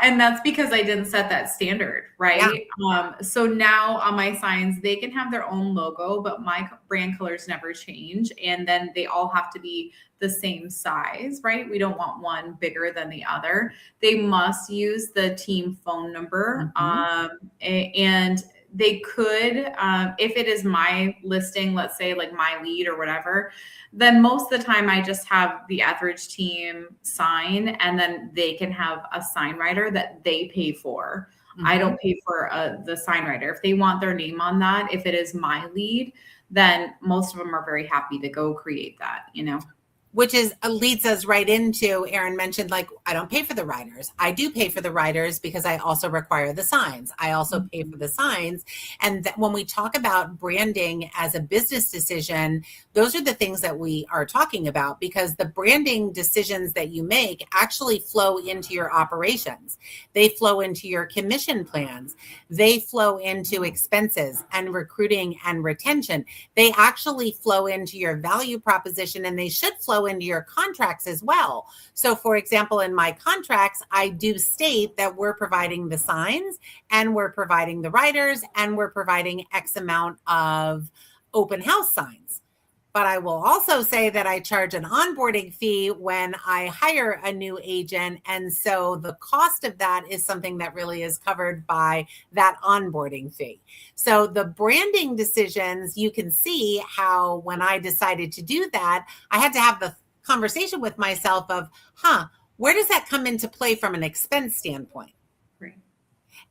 And that's because I didn't set that standard, right? Yeah. So now on my signs, they can have their own logo, but my brand colors never change. And then they all have to be the same size, right? We don't want one bigger than the other. They must use the team phone number. And they could, if it is my listing, let's say like my lead or whatever, then most of the time I just have the Ethridge team sign, and then they can have a sign writer that they pay for. I don't pay for the sign writer. If they want their name on that, if it is my lead, then most of them are very happy to go create that, Which leads us right into, Erin mentioned, like, I don't pay for the writers. I do pay for the writers because I also require the signs. I also pay for the signs. And when we talk about branding as a business decision, those are the things that we are talking about, because the branding decisions that you make actually flow into your operations. They flow into your commission plans. They flow into expenses and recruiting and retention. They actually flow into your value proposition, and they should flow into your contracts as well. So for example, in my contracts, I do state that we're providing the signs, and we're providing the writers, and we're providing X amount of open house signs. But I will also say that I charge an onboarding fee when I hire a new agent. And so the cost of that is something that really is covered by that onboarding fee. So the branding decisions, you can see how when I decided to do that, I had to have the conversation with myself of, where does that come into play from an expense standpoint? Right.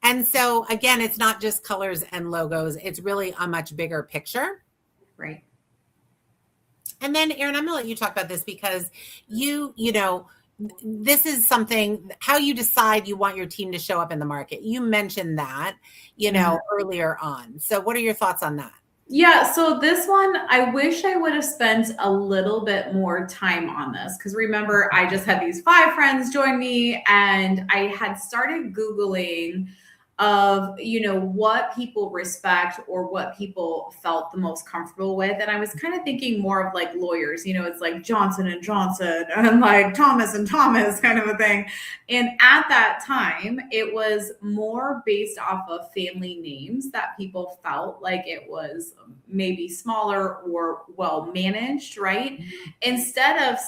And so again, it's not just colors and logos. It's really a much bigger picture. Right. And then Erin, I'm gonna let you talk about this because you know, this is something, how you decide you want your team to show up in the market. You mentioned that, earlier on. So what are your thoughts on that? Yeah, so this one, I wish I would have spent a little bit more time on this because remember, I just had these 5 friends join me and I had started Googling of, what people respect or what people felt the most comfortable with. And I was kind of thinking more of like lawyers, it's like Johnson and Johnson and like Thomas and Thomas kind of a thing. And at that time, it was more based off of family names that people felt like it was maybe smaller or well managed, right? Mm-hmm. Instead of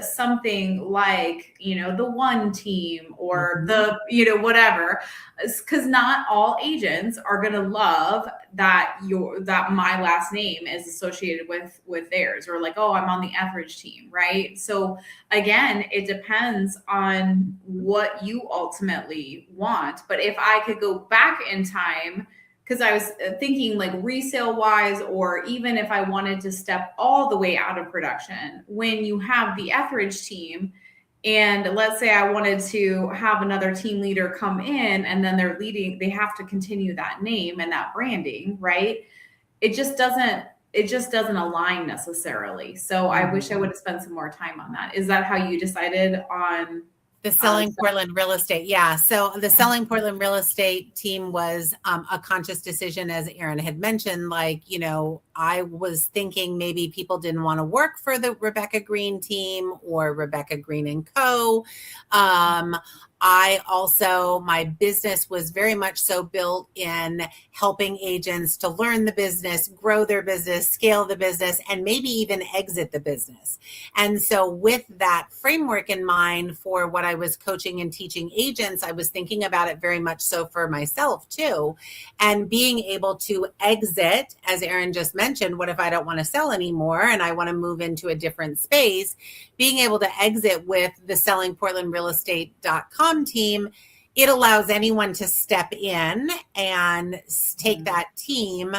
something like, the one team or the, whatever, because not all agents are going to love that my last name is associated with theirs, or like, oh, I'm on the Ethridge team, right? So again, it depends on what you ultimately want. But if I could go back in time, because I was thinking like resale wise, or even if I wanted to step all the way out of production, when you have the Ethridge team, and let's say I wanted to have another team leader come in and then they have to continue that name and that branding, right? It just doesn't align necessarily. So I wish I would have spent some more time on that. Is that how you decided on the Selling Portland Real Estate? Yeah. So the Selling Portland Real Estate team was a conscious decision, as Erin had mentioned. Like, I was thinking maybe people didn't want to work for the Rebecca Green team or Rebecca Green and Co. My business was very much so built in helping agents to learn the business, grow their business, scale the business, and maybe even exit the business. And so with that framework in mind for what I was coaching and teaching agents, I was thinking about it very much so for myself too. And being able to exit, as Erin just mentioned, what if I don't want to sell anymore and I want to move into a different space? Being able to exit with the sellingportlandrealestate.com team, it allows anyone to step in and take that team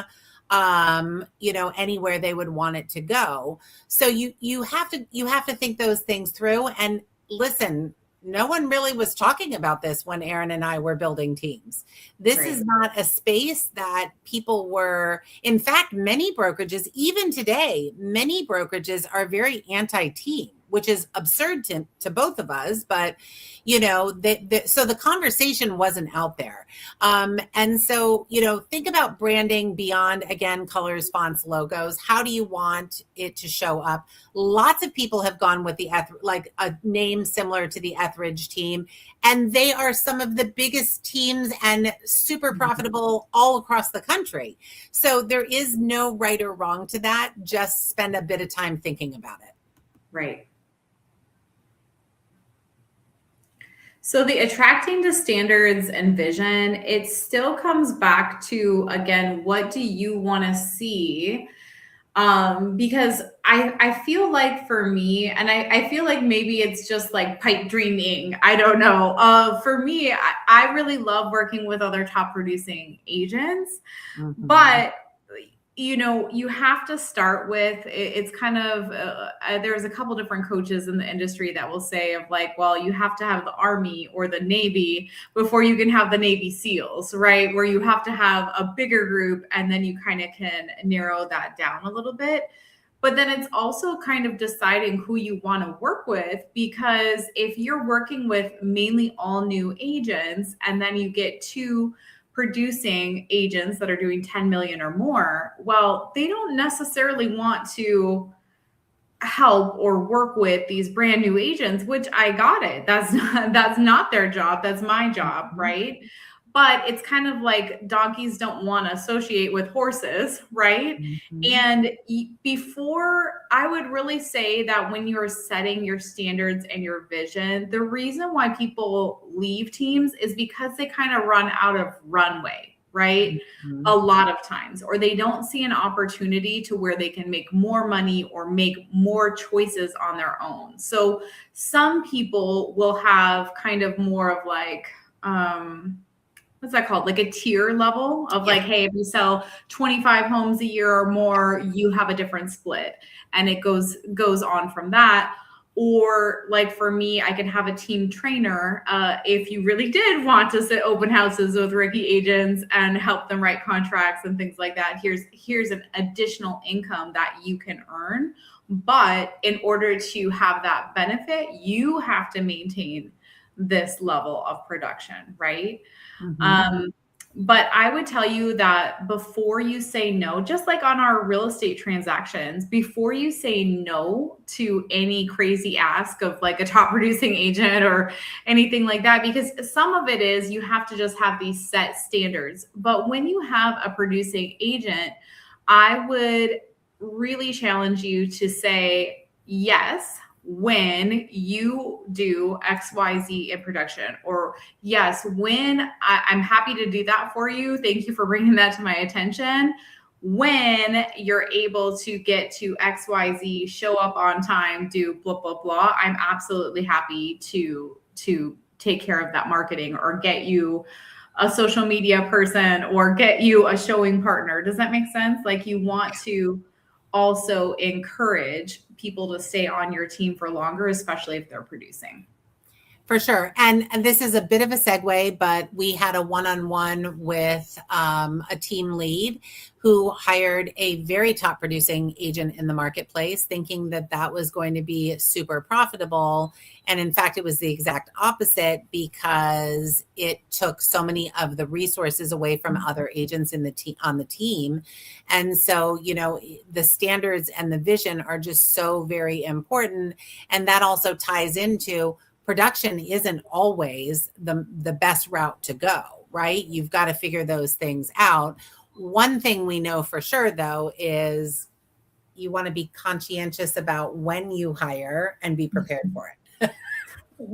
anywhere they would want it to go. So you have to think those things through. And listen, no one really was talking about this when Erin and I were building teams. This is not a space that people were. In fact, many brokerages, even today, many brokerages are very anti-team, which is absurd to both of us. But, so the conversation wasn't out there. And so, think about branding beyond, again, colors, fonts, logos. How do you want it to show up? Lots of people have gone with like a name similar to the Ethridge team, and they are some of the biggest teams and super profitable all across the country. So there is no right or wrong to that. Just spend a bit of time thinking about it. Right. So the attracting to standards and vision, it still comes back to, again, what do you want to see? Because I feel like for me, and I feel like maybe it's just like pipe dreaming, I don't know. For me, I really love working with other top producing agents, but you have to start with, it's kind of, there's a couple different coaches in the industry that will say of like, well, you have to have the Army or the Navy before you can have the Navy SEALs, right? Where you have to have a bigger group and then you kind of can narrow that down a little bit. But then it's also kind of deciding who you want to work with, because if you're working with mainly all new agents and then you get two producing agents that are doing 10 million or more, well, they don't necessarily want to help or work with these brand new agents, which I got it. That's not their job. That's my job, right? but it's kind of like donkeys don't want to associate with horses, right? Mm-hmm. And before, I would really say that when you're setting your standards and your vision, the reason why people leave teams is because they kind of run out of runway, right? Mm-hmm. A lot of times, or they don't see an opportunity to where they can make more money or make more choices on their own. So some people will have kind of more of like, what's that called? Like a tier level of like, hey, if you sell 25 homes a year or more, you have a different split. And it goes on from that. Or like for me, I can have a team trainer. If you really did want to sit open houses with rookie agents and help them write contracts and things like that, here's an additional income that you can earn. But in order to have that benefit, you have to maintain this level of production, right? Mm-hmm. But I would tell you that before you say no, just like on our real estate transactions, before you say no to any crazy ask of like a top producing agent or anything like that, because some of it is you have to just have these set standards. But when you have a producing agent, I would really challenge you to say yes when you do XYZ in production, or yes, when I'm happy to do that for you. Thank you for bringing that to my attention. When you're able to get to XYZ, show up on time, do blah, blah, blah, I'm absolutely happy to take care of that marketing or get you a social media person or get you a showing partner. Does that make sense? Like you want to also encourage people to stay on your team for longer, especially if they're producing. For sure. And this is a bit of a segue, but we had a one-on-one with a team lead who hired a very top producing agent in the marketplace, thinking that that was going to be super profitable. And in fact, it was the exact opposite because it took so many of the resources away from other agents in on the team. And so, the standards and the vision are just so very important. And that also ties into production isn't always the best route to go, right? You've got to figure those things out. One thing we know for sure, though, is you want to be conscientious about when you hire and be prepared for it.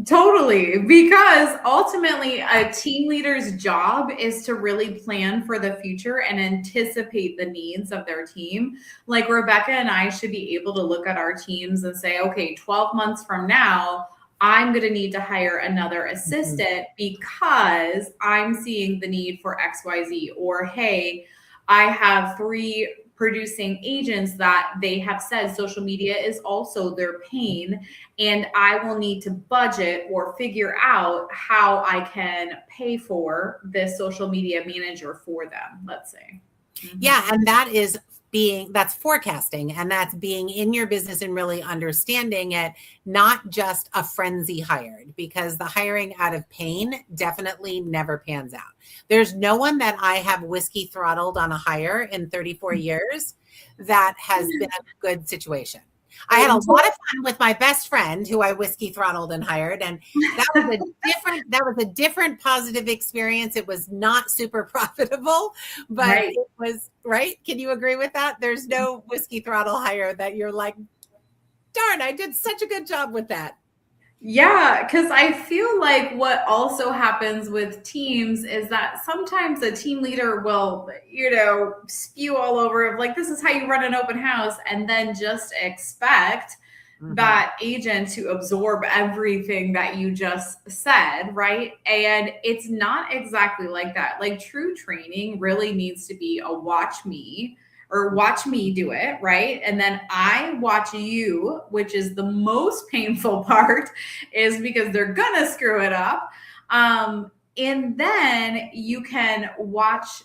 Totally, because ultimately a team leader's job is to really plan for the future and anticipate the needs of their team. Like Rebecca and I should be able to look at our teams and say, okay, 12 months from now, I'm going to need to hire another assistant because I'm seeing the need for XYZ. Or, hey, I have 3 producing agents that they have said social media is also their pain, and I will need to budget or figure out how I can pay for this social media manager for them, let's say. Mm-hmm. Yeah, and that's forecasting, and that's being in your business and really understanding it, not just a frenzy hired, because the hiring out of pain definitely never pans out. There's no one that I have whiskey throttled on a hire in 34 years that has been a good situation. I had a lot of fun with my best friend who I whiskey throttled and hired. And that was a different positive experience. It was not super profitable, but It was right. Can you agree with that? There's no whiskey throttle hire that you're like, darn, I did such a good job with that. Yeah, because I feel like what also happens with teams is that sometimes a team leader will, spew all over of like, this is how you run an open house, and then just expect that agent to absorb everything that you just said, right? And it's not exactly like that. Like true training really needs to be a watch me do it, right? And then I watch you, which is the most painful part, is because they're gonna screw it up. And then you can watch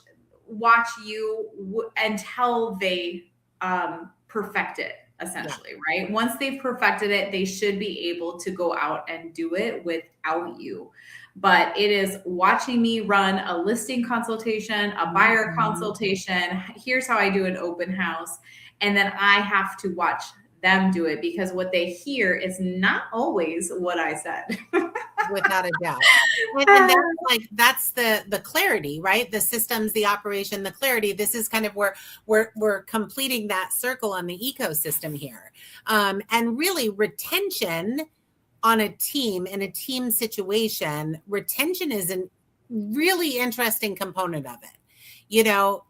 you until they perfect it, essentially, right? Once they've perfected it, they should be able to go out and do it without you. But it is watching me run a listing consultation, a buyer consultation. Here's how I do an open house. And then I have to watch them do it, because what they hear is not always what I said. Without a doubt. And that's the clarity, right? The systems, the operation, the clarity. This is kind of where we're completing that circle on the ecosystem here. And really retention on a team, in a team situation, retention is a really interesting component of it.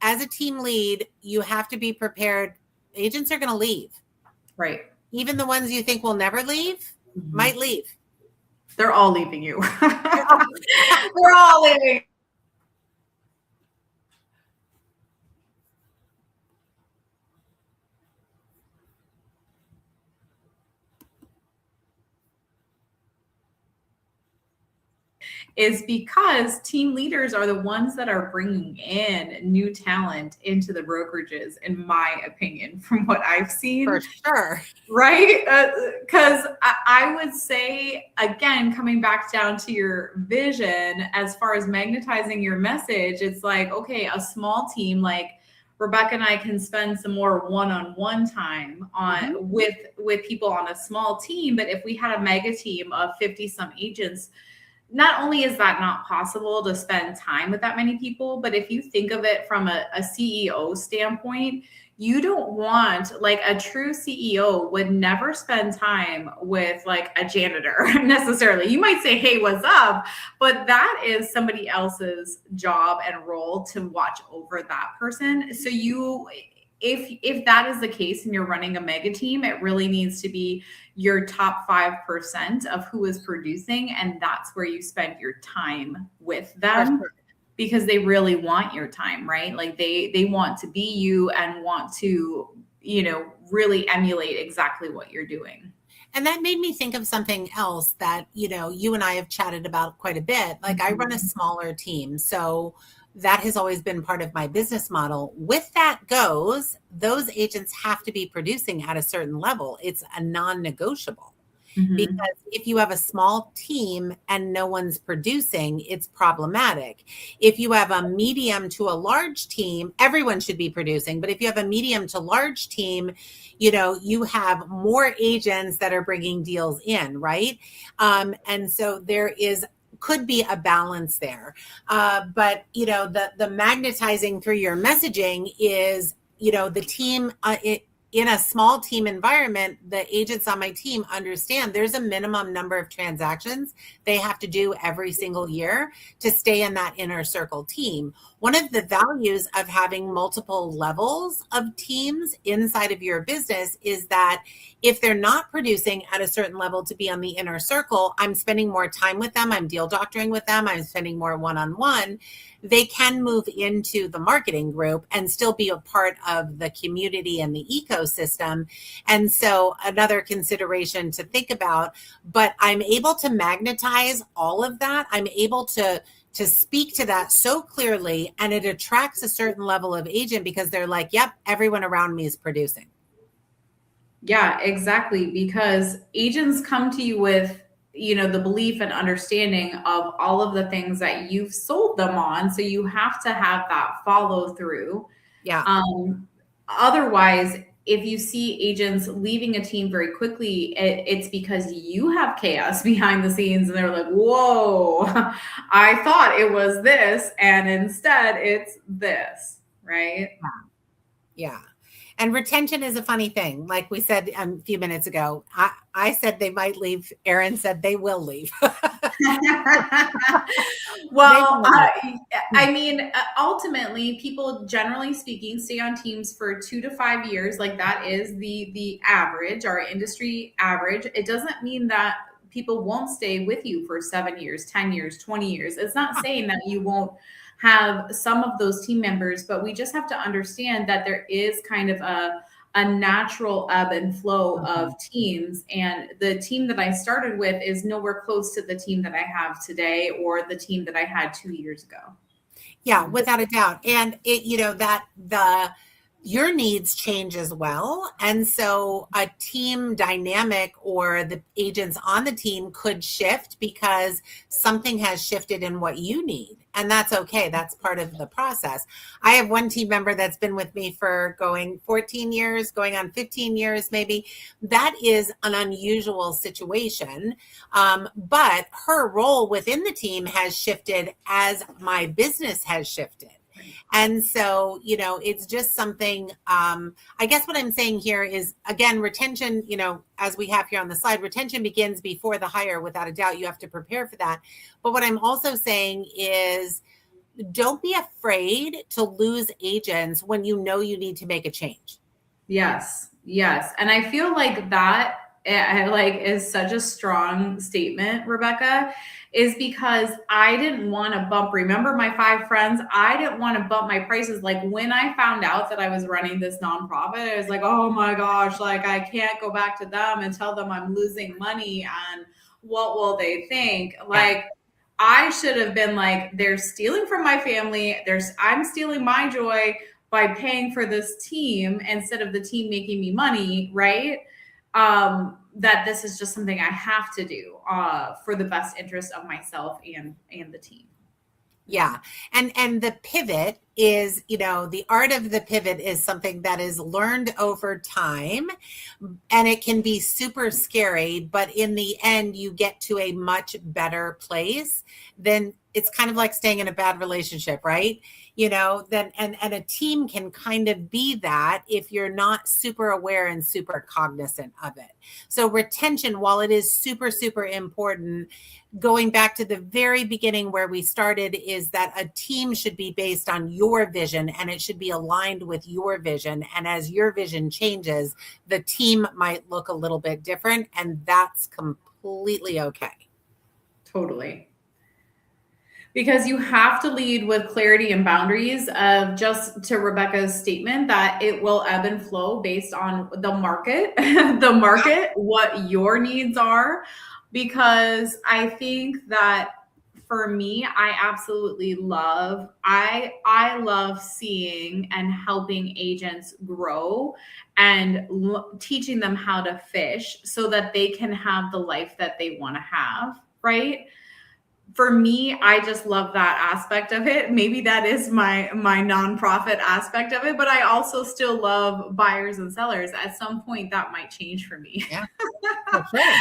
As a team lead, you have to be prepared. Agents are going to leave. Right. Even the ones you think will never leave might leave. They're all leaving you. They're all leaving. Is because team leaders are the ones that are bringing in new talent into the brokerages, in my opinion, from what I've seen. For sure. Right? Because I would say, again, coming back down to your vision, as far as magnetizing your message, it's like, okay, a small team like Rebecca and I can spend some more one-on-one time on with people on a small team. But if we had a mega team of 50 some agents, not only is that not possible to spend time with that many people, but if you think of it from a CEO standpoint, you don't want, like, a true CEO would never spend time with like a janitor necessarily. You might say, hey, what's up? But that is somebody else's job and role to watch over that person. So if that is the case and you're running a mega team, it really needs to be your top 5% of who is producing. And that's where you spend your time with them, because they really want your time, right? Like they want to be you and want to, really emulate exactly what you're doing. And that made me think of something else that, you and I have chatted about quite a bit. Like, I run a smaller team. So that has always been part of my business model. With that goes, those agents have to be producing at a certain level. It's a non-negotiable. Because if you have a small team and no one's producing, it's problematic. If you have a medium to a large team, everyone should be producing. But if you have a medium to large team, you have more agents that are bringing deals in, right? And so could be a balance there. But, the magnetizing through your messaging is, the team, in a small team environment, the agents on my team understand there's a minimum number of transactions they have to do every single year to stay in that inner circle team. One of the values of having multiple levels of teams inside of your business is that if they're not producing at a certain level to be on the inner circle, I'm spending more time with them, I'm deal doctoring with them, I'm spending more one-on-one. They can move into the marketing group and still be a part of the community and the ecosystem. And so another consideration to think about, but I'm able to magnetize all of that. I'm able to speak to that so clearly, and it attracts a certain level of agent because they're like, yep, everyone around me is producing. Yeah, exactly. Because agents come to you with, the belief and understanding of all of the things that you've sold them on. So you have to have that follow through. Yeah. Otherwise, if you see agents leaving a team very quickly, it's because you have chaos behind the scenes and they're like, whoa, I thought it was this, and instead it's this, right? Yeah. And retention is a funny thing. Like we said a few minutes ago, I said they might leave. Erin said they will leave. Well, I mean, ultimately, people, generally speaking, stay on teams for 2 to 5 years. Like, that is the average, our industry average. It doesn't mean that people won't stay with you for 7 years, 10 years, 20 years. It's not saying that you won't have some of those team members, but we just have to understand that there is kind of a natural ebb and flow of teams. And the team that I started with is nowhere close to the team that I have today or the team that I had 2 years ago. Yeah, without a doubt. And your needs change as well. And so a team dynamic or the agents on the team could shift because something has shifted in what you need. And that's okay. That's part of the process. I have one team member that's been with me for going 14 years, going on 15 years, maybe. That is an unusual situation. But her role within the team has shifted as my business has shifted. And so, it's just something, I guess what I'm saying here is, again, retention, as we have here on the slide, retention begins before the hire, without a doubt. You have to prepare for that. But what I'm also saying is, don't be afraid to lose agents when you know you need to make a change. Yes. And I feel like that is such a strong statement, Rebecca, is because I didn't want to remember my 5 friends, I didn't want to bump my prices. Like when I found out that I was running this nonprofit, I was like, oh my gosh, like I can't go back to them and tell them I'm losing money and what will they think? Like, I should have been like, they're stealing from my family. I'm stealing my joy by paying for this team instead of the team making me money, right? That this is just something I have to do for the best interest of myself and the team. Yeah. And the pivot is, the art of the pivot is something that is learned over time, and it can be super scary, but in the end, you get to a much better place. Then it's kind of like staying in a bad relationship, right? Then, and a team can kind of be that if you're not super aware and super cognizant of it. So retention, while it is super, super important, going back to the very beginning where we started, is that a team should be based on your vision, and it should be aligned with your vision. And as your vision changes, the team might look a little bit different, and that's completely okay. Totally. Because you have to lead with clarity and boundaries of, just to Rebecca's statement, that it will ebb and flow based on the market, what your needs are. Because I think that for me, I absolutely love, I love seeing and helping agents grow and teaching them how to fish so that they can have the life that they want to have, right? For me, I just love that aspect of it. Maybe that is my nonprofit aspect of it, but I also still love buyers and sellers. At some point, that might change for me. Yeah, for sure.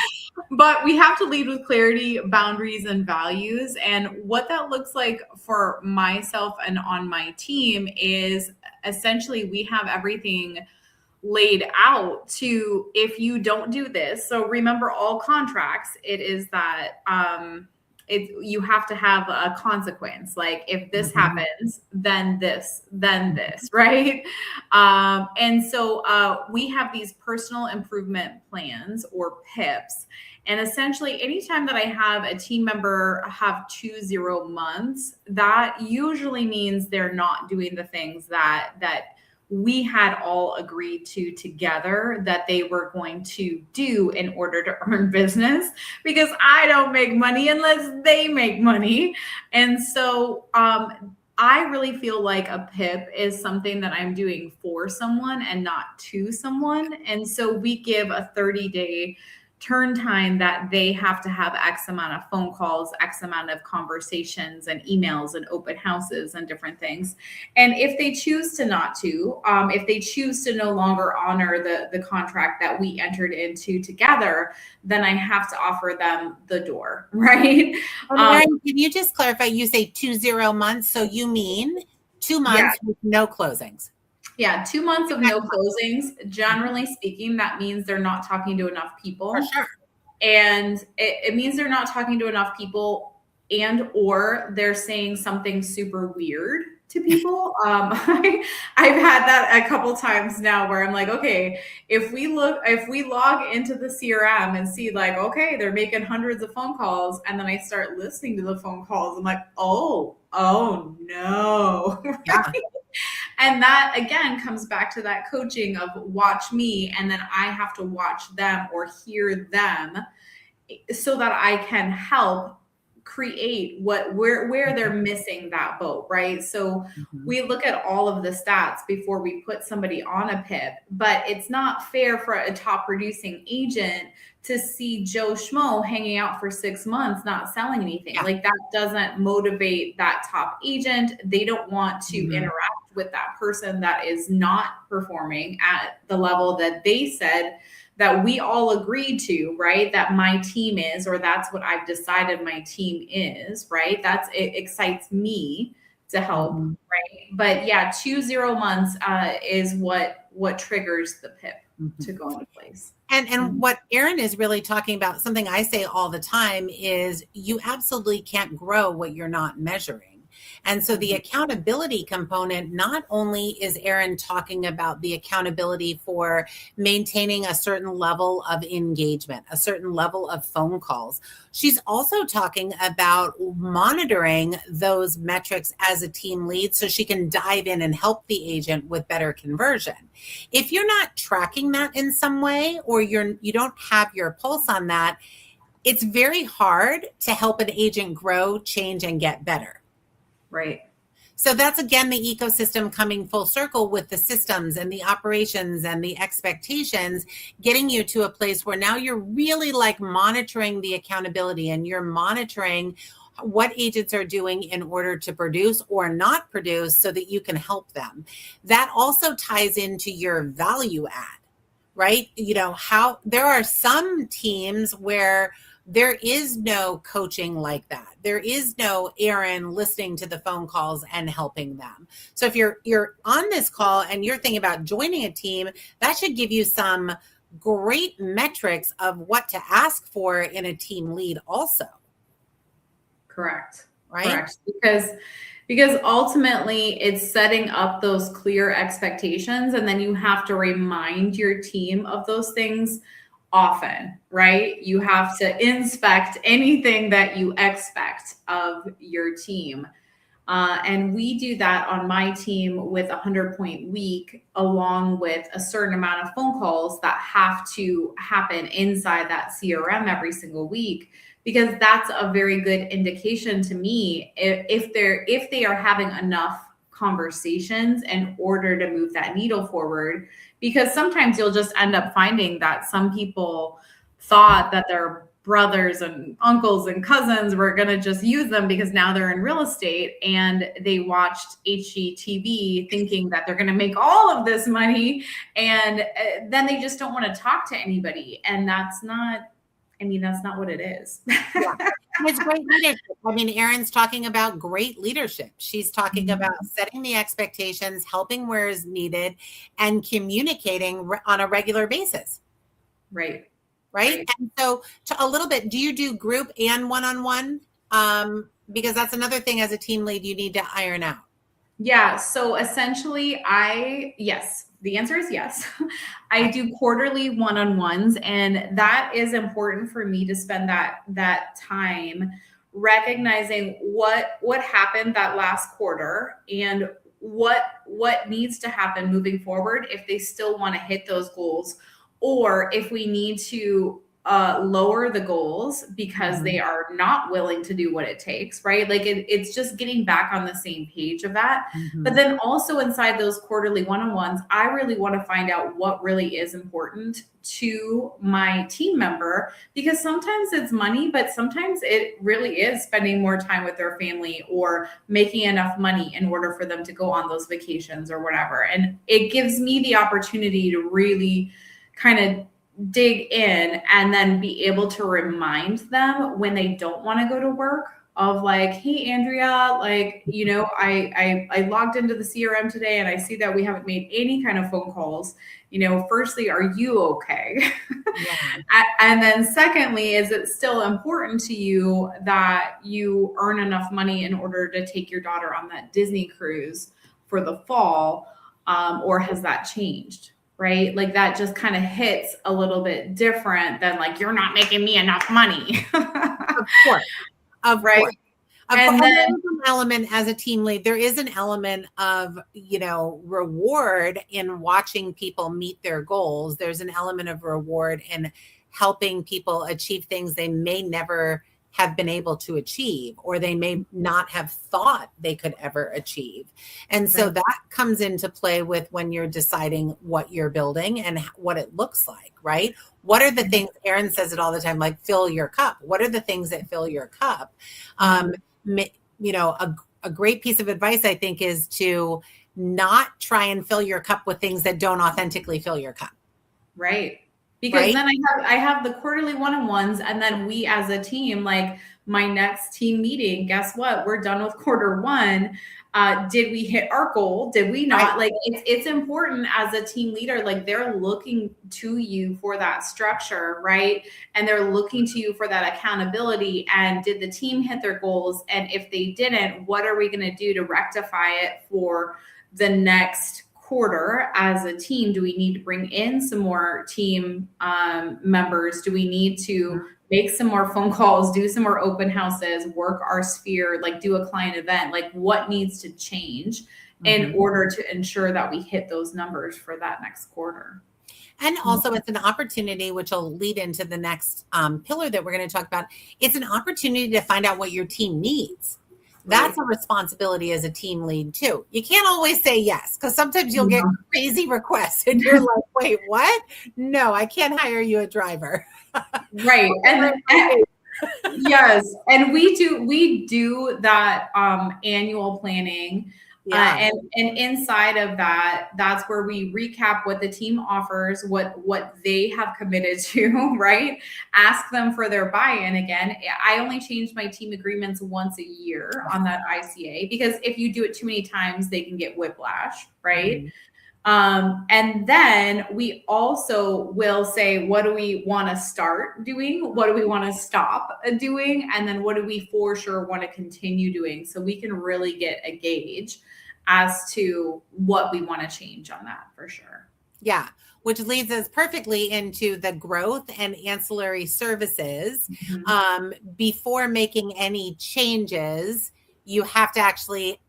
But we have to lead with clarity, boundaries, and values. And what that looks like for myself and on my team is essentially we have everything laid out to, if you don't do this. So remember, all contracts, it is that you have to have a consequence. Like if this happens, then this, right? And so we have these personal improvement plans, or PIPs. And essentially, anytime that I have a team member have 2-0 months, that usually means they're not doing the things that we had all agreed to together that they were going to do in order to earn business, because I don't make money unless they make money. And so I really feel like a PIP is something that I'm doing for someone and not to someone. And so we give a 30-day turn time that they have to have X amount of phone calls, X amount of conversations and emails and open houses and different things. And if they choose to not to, if they choose to no longer honor the contract that we entered into together, then I have to offer them the door, right? Erin, can you just clarify? You say 2-0 months, so you mean 2 months with no closings? Yeah, 2 months of no closings. Generally speaking, that means they're not talking to enough people. For sure. And it means they're not talking to enough people, and or they're saying something super weird to people. I've had that a couple times now where I'm like, okay, if we log into the CRM and see like, okay, they're making hundreds of phone calls, and then I start listening to the phone calls, I'm like, oh no. Yeah. And that again comes back to that coaching of watch me, and then I have to watch them or hear them so that I can help create where they're missing that boat, right? So we look at all of the stats before we put somebody on a PIP, but it's not fair for a top producing agent to see Joe Schmo hanging out for 6 months, not selling anything. Like that doesn't motivate that top agent. They don't want to interact with that person that is not performing at the level that they said that we all agreed to, right? That my team is, or that's what I've decided my team is, right? It excites me to help, right? But yeah, 2-0 months is what triggers the PIP to go into place. And what Erin is really talking about, something I say all the time, is you absolutely can't grow what you're not measuring. And so the accountability component, not only is Erin talking about the accountability for maintaining a certain level of engagement, a certain level of phone calls, she's also talking about monitoring those metrics as a team lead so she can dive in and help the agent with better conversion. If you're not tracking that in some way, or you don't have your pulse on that, it's very hard to help an agent grow, change, and get better. Right. So that's, again, the ecosystem coming full circle with the systems and the operations and the expectations, getting you to a place where now you're really like monitoring the accountability, and you're monitoring what agents are doing in order to produce or not produce so that you can help them. That also ties into your value add, right? You know, how there are some teams where there is no coaching like that. There is no Erin listening to the phone calls and helping them. So if you're on this call and you're thinking about joining a team, that should give you some great metrics of what to ask for in a team lead also. Correct. Right? Correct. Because ultimately it's setting up those clear expectations, and then you have to remind your team of those things often, right? You have to inspect anything that you expect of your team. And we do that on my team with a 100-point week, along with a certain amount of phone calls that have to happen inside that CRM every single week, because that's a very good indication to me if they are having enough conversations in order to move that needle forward. Because sometimes you'll just end up finding that some people thought that their brothers and uncles and cousins were going to just use them because now they're in real estate, and they watched HGTV thinking that they're going to make all of this money, and then they just don't want to talk to anybody. And that's not what it is. Yeah. It's great leadership. I mean, Erin's talking about great leadership. She's talking about setting the expectations, helping where is needed, and communicating on a regular basis. Right. And so a little bit, do you do group and one-on-one? Because that's another thing as a team lead you need to iron out. Yeah. So essentially yes. The answer is yes. I do quarterly one-on-ones, and that is important for me to spend that time recognizing what happened that last quarter, and what needs to happen moving forward if they still want to hit those goals, or if we need to lower the goals because they are not willing to do what it takes, right? Like it's just getting back on the same page of that. But then also inside those quarterly one-on-ones, I really want to find out what really is important to my team member, because sometimes it's money, but sometimes it really is spending more time with their family or making enough money in order for them to go on those vacations or whatever. And it gives me the opportunity to really kind of dig in and then be able to remind them when they don't want to go to work of like, hey, Andrea, like, you know, I logged into the CRM today and I see that we haven't made any kind of phone calls. You know, firstly, are you okay? Yeah. And then secondly, is it still important to you that you earn enough money in order to take your daughter on that Disney cruise for the fall? Or has that changed? Right? Like that just kind of hits a little bit different than like, you're not making me enough money. Of course. Right. And then there's an element as a team lead, there is an element of, you know, reward in watching people meet their goals. There's an element of reward in helping people achieve things they may never have been able to achieve, or they may not have thought they could ever achieve. And so that comes into play with when you're deciding what you're building and what it looks like, right? What are the things, Erin says it all the time, like fill your cup. What are the things that fill your cup? You know, a great piece of advice, I think, is to not try and fill your cup with things that don't authentically fill your cup. Right. Because then I have the quarterly one-on-ones, and then we as a team, like my next team meeting, guess what? We're done with quarter one. Did we hit our goal? Did we not? Like it's important as a team leader, like they're looking to you for that structure, right? And they're looking to you for that accountability. And did the team hit their goals? And if they didn't, what are we going to do to rectify it for the next quarter as a team? Do we need to bring in some more team members? Do we need to make some more phone calls, do some more open houses, work our sphere, like do a client event? Like what needs to change in order to ensure that we hit those numbers for that next quarter? And also it's an opportunity, which will lead into the next pillar that we're going to talk about. It's an opportunity to find out what your team needs. That's a responsibility as a team lead too. You can't always say yes, because sometimes you'll get crazy requests and you're like, wait, what? No, I can't hire you a driver. Right. And yes. And we do that annual planning. And inside of that, that's where we recap what the team offers, what they have committed to, right? Ask them for their buy-in again. I only change my team agreements once a year on that ICA, because if you do it too many times, they can get whiplash, right? And then we also will say, what do we want to start doing? What do we want to stop doing? And then what do we for sure want to continue doing? So we can really get a gauge as to what we want to change on that for sure. Yeah. Which leads us perfectly into the growth and ancillary services. Before making any changes, you have to actually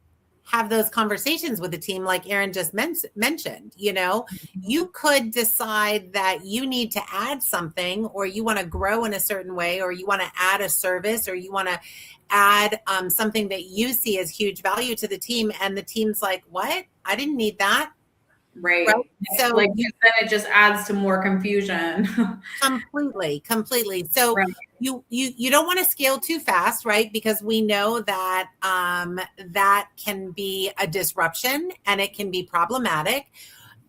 have those conversations with the team, like Erin just mentioned. You know, you could decide that you need to add something, or you want to grow in a certain way, or you want to add a service, or you want to add something that you see as huge value to the team. And the team's like, what? I didn't need that. Right. So like then it just adds to more confusion. Completely. So you don't want to scale too fast, right? Because we know that that can be a disruption and it can be problematic.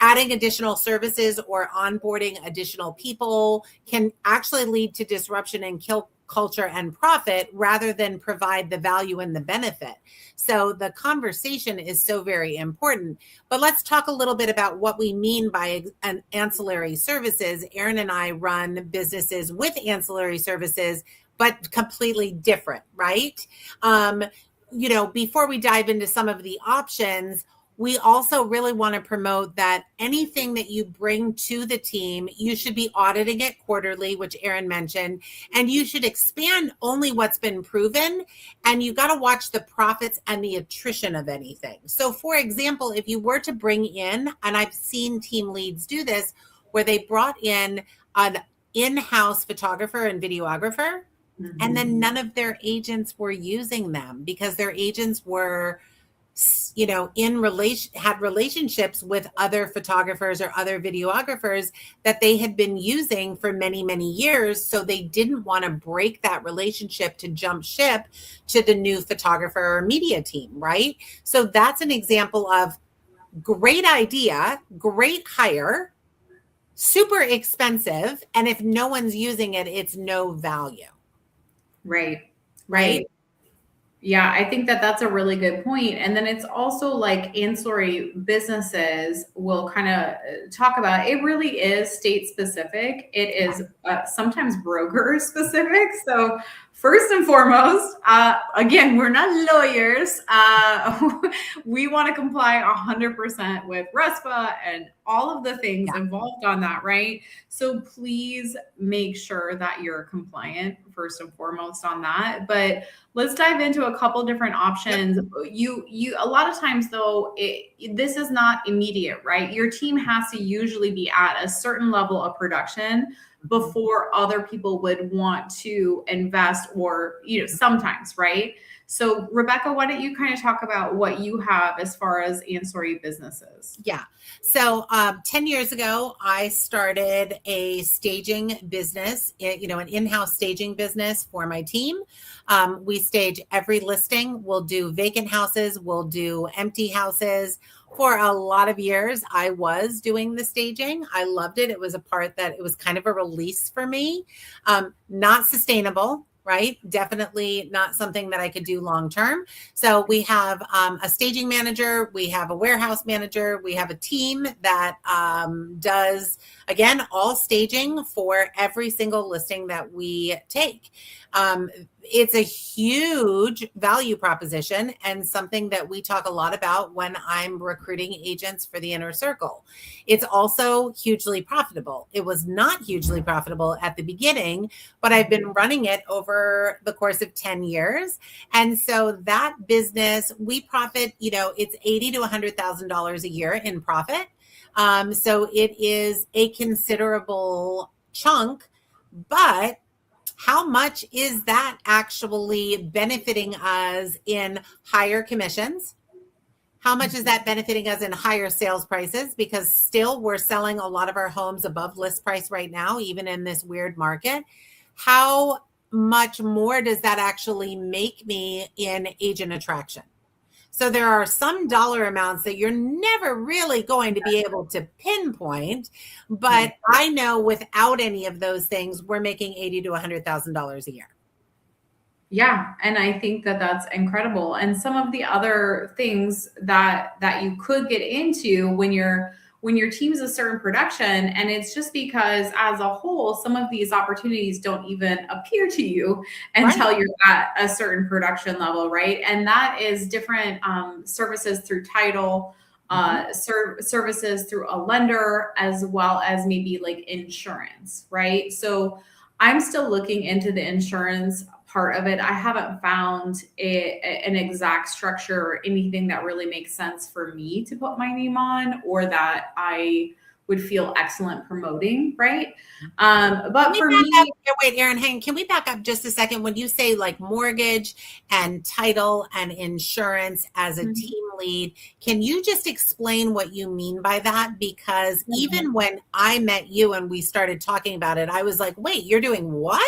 Adding additional services or onboarding additional people can actually lead to disruption and kill culture and profit rather than provide the value and the benefit. So the conversation is so very important. But let's talk a little bit about what we mean by an ancillary services. Erin and I run businesses with ancillary services, but completely different, right? You know, before we dive into some of the options, we also really want to promote that anything that you bring to the team, you should be auditing it quarterly, which Erin mentioned, and you should expand only what's been proven. And you got to watch the profits and the attrition of anything. So for example, if you were to bring in, and I've seen team leads do this, where they brought in an in-house photographer and videographer, and then none of their agents were using them because their agents were, you know, had relationships with other photographers or other videographers that they had been using for many, many years. So they didn't want to break that relationship to jump ship to the new photographer or media team, right? So that's an example of great idea, great hire, super expensive. And if no one's using it, it's no value. Right. Yeah, I think that that's a really good point. And then it's also like ancillary businesses will kind of talk about, it really is state specific. It is sometimes broker specific. So first and foremost, again, we're not lawyers. We want to comply 100% with RESPA and all of the things involved on that, right? So please make sure that you're compliant first and foremost on that. But let's dive into a couple different options. You a lot of times though, this is not immediate, right? Your team has to usually be at a certain level of production before other people would want to invest, or, sometimes, right? So Rebecca, why don't you kind of talk about what you have as far as ancillary businesses? Yeah. So 10 years ago, I started a staging business, an in-house staging business for my team. We stage every listing. We'll do vacant houses. We'll do empty houses. For a lot of years, I was doing the staging. I loved it. It was it was kind of a release for me. Not sustainable, right? Definitely not something that I could do long term. So we have a staging manager, we have a warehouse manager, we have a team that does, again, all staging for every single listing that we take. It's a huge value proposition and something that we talk a lot about when I'm recruiting agents for the inner circle. It's also hugely profitable. It was not hugely profitable at the beginning, but I've been running it over the course of 10 years. And so that business, we profit, it's $80,000 to $100,000 a year in profit. So it is a considerable chunk, but how much is that actually benefiting us in higher commissions? How much is that benefiting us in higher sales prices? Because still we're selling a lot of our homes above list price right now, even in this weird market. How much more does that actually make me in agent attraction? So there are some dollar amounts that you're never really going to be able to pinpoint, but I know without any of those things, we're making $80,000 to $100,000 a year. Yeah, and I think that that's incredible. And some of the other things that you could get into when your team is a certain production, and it's just because as a whole, some of these opportunities don't even appear to you until you're at a certain production level, right? And that is different services through title, services through a lender, as well as maybe like insurance, right? So I'm still looking into the insurance part of it. I haven't found an exact structure or anything that really makes sense for me to put my name on, or that I would feel excellent promoting, right? But for me, wait, Erin, hang. Can we back up just a second? When you say like mortgage and title and insurance as a team lead, can you just explain what you mean by that? Because even when I met you and we started talking about it, I was like, wait, you're doing what?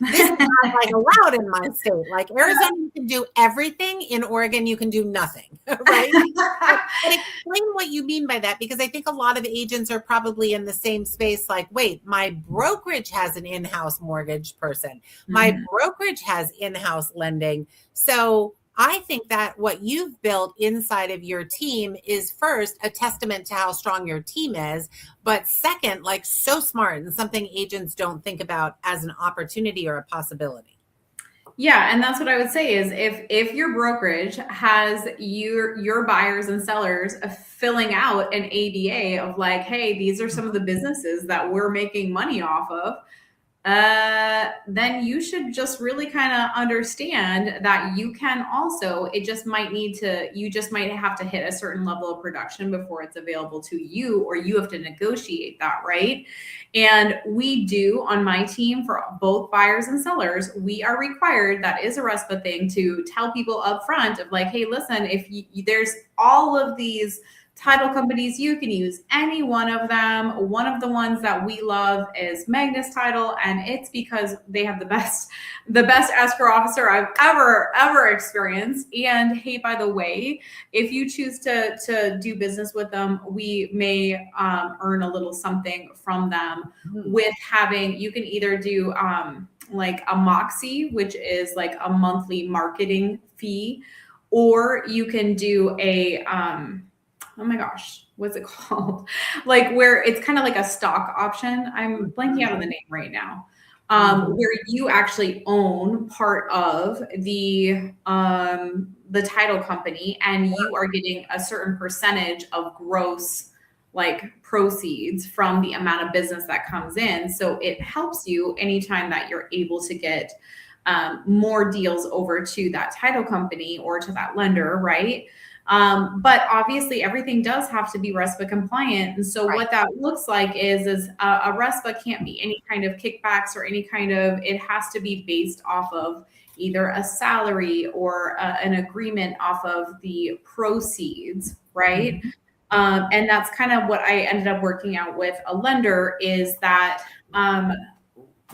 This is not like allowed in my state. Like Arizona, you can do everything. In Oregon, you can do nothing, right? But explain what you mean by that, because I think a lot of agents are probably in the same space. Like, wait, my brokerage has an in-house mortgage person. My brokerage has in-house lending. So I think that what you've built inside of your team is first a testament to how strong your team is, but second, like so smart and something agents don't think about as an opportunity or a possibility. Yeah, and that's what I would say is if your brokerage has your buyers and sellers filling out an ADA of like, hey, these are some of the businesses that we're making money off of, then you should just really kind of understand that you can also, you just might have to hit a certain level of production before it's available to you, or you have to negotiate that, right? And we do on my team for both buyers and sellers, we are required, that is a RESPA thing, to tell people up front of like, hey, listen, if there's all of these title companies, you can use any one of them. One of the ones that we love is Magnus Title, and it's because they have the best escrow officer I've ever experienced. And hey, by the way, if you choose to do business with them, we may earn a little something from them with having, you can either do like a Moxie, which is like a monthly marketing fee, or you can do a oh my gosh, what's it called? Like where it's kind of like a stock option. I'm blanking out on the name right now. Where you actually own part of the title company, and you are getting a certain percentage of gross like proceeds from the amount of business that comes in. So it helps you anytime that you're able to get more deals over to that title company or to that lender, right? But obviously everything does have to be RESPA compliant. And so what that looks like is a RESPA can't be any kind of kickbacks or any kind of, it has to be based off of either a salary or an agreement off of the proceeds, right? And that's kind of what I ended up working out with a lender, is that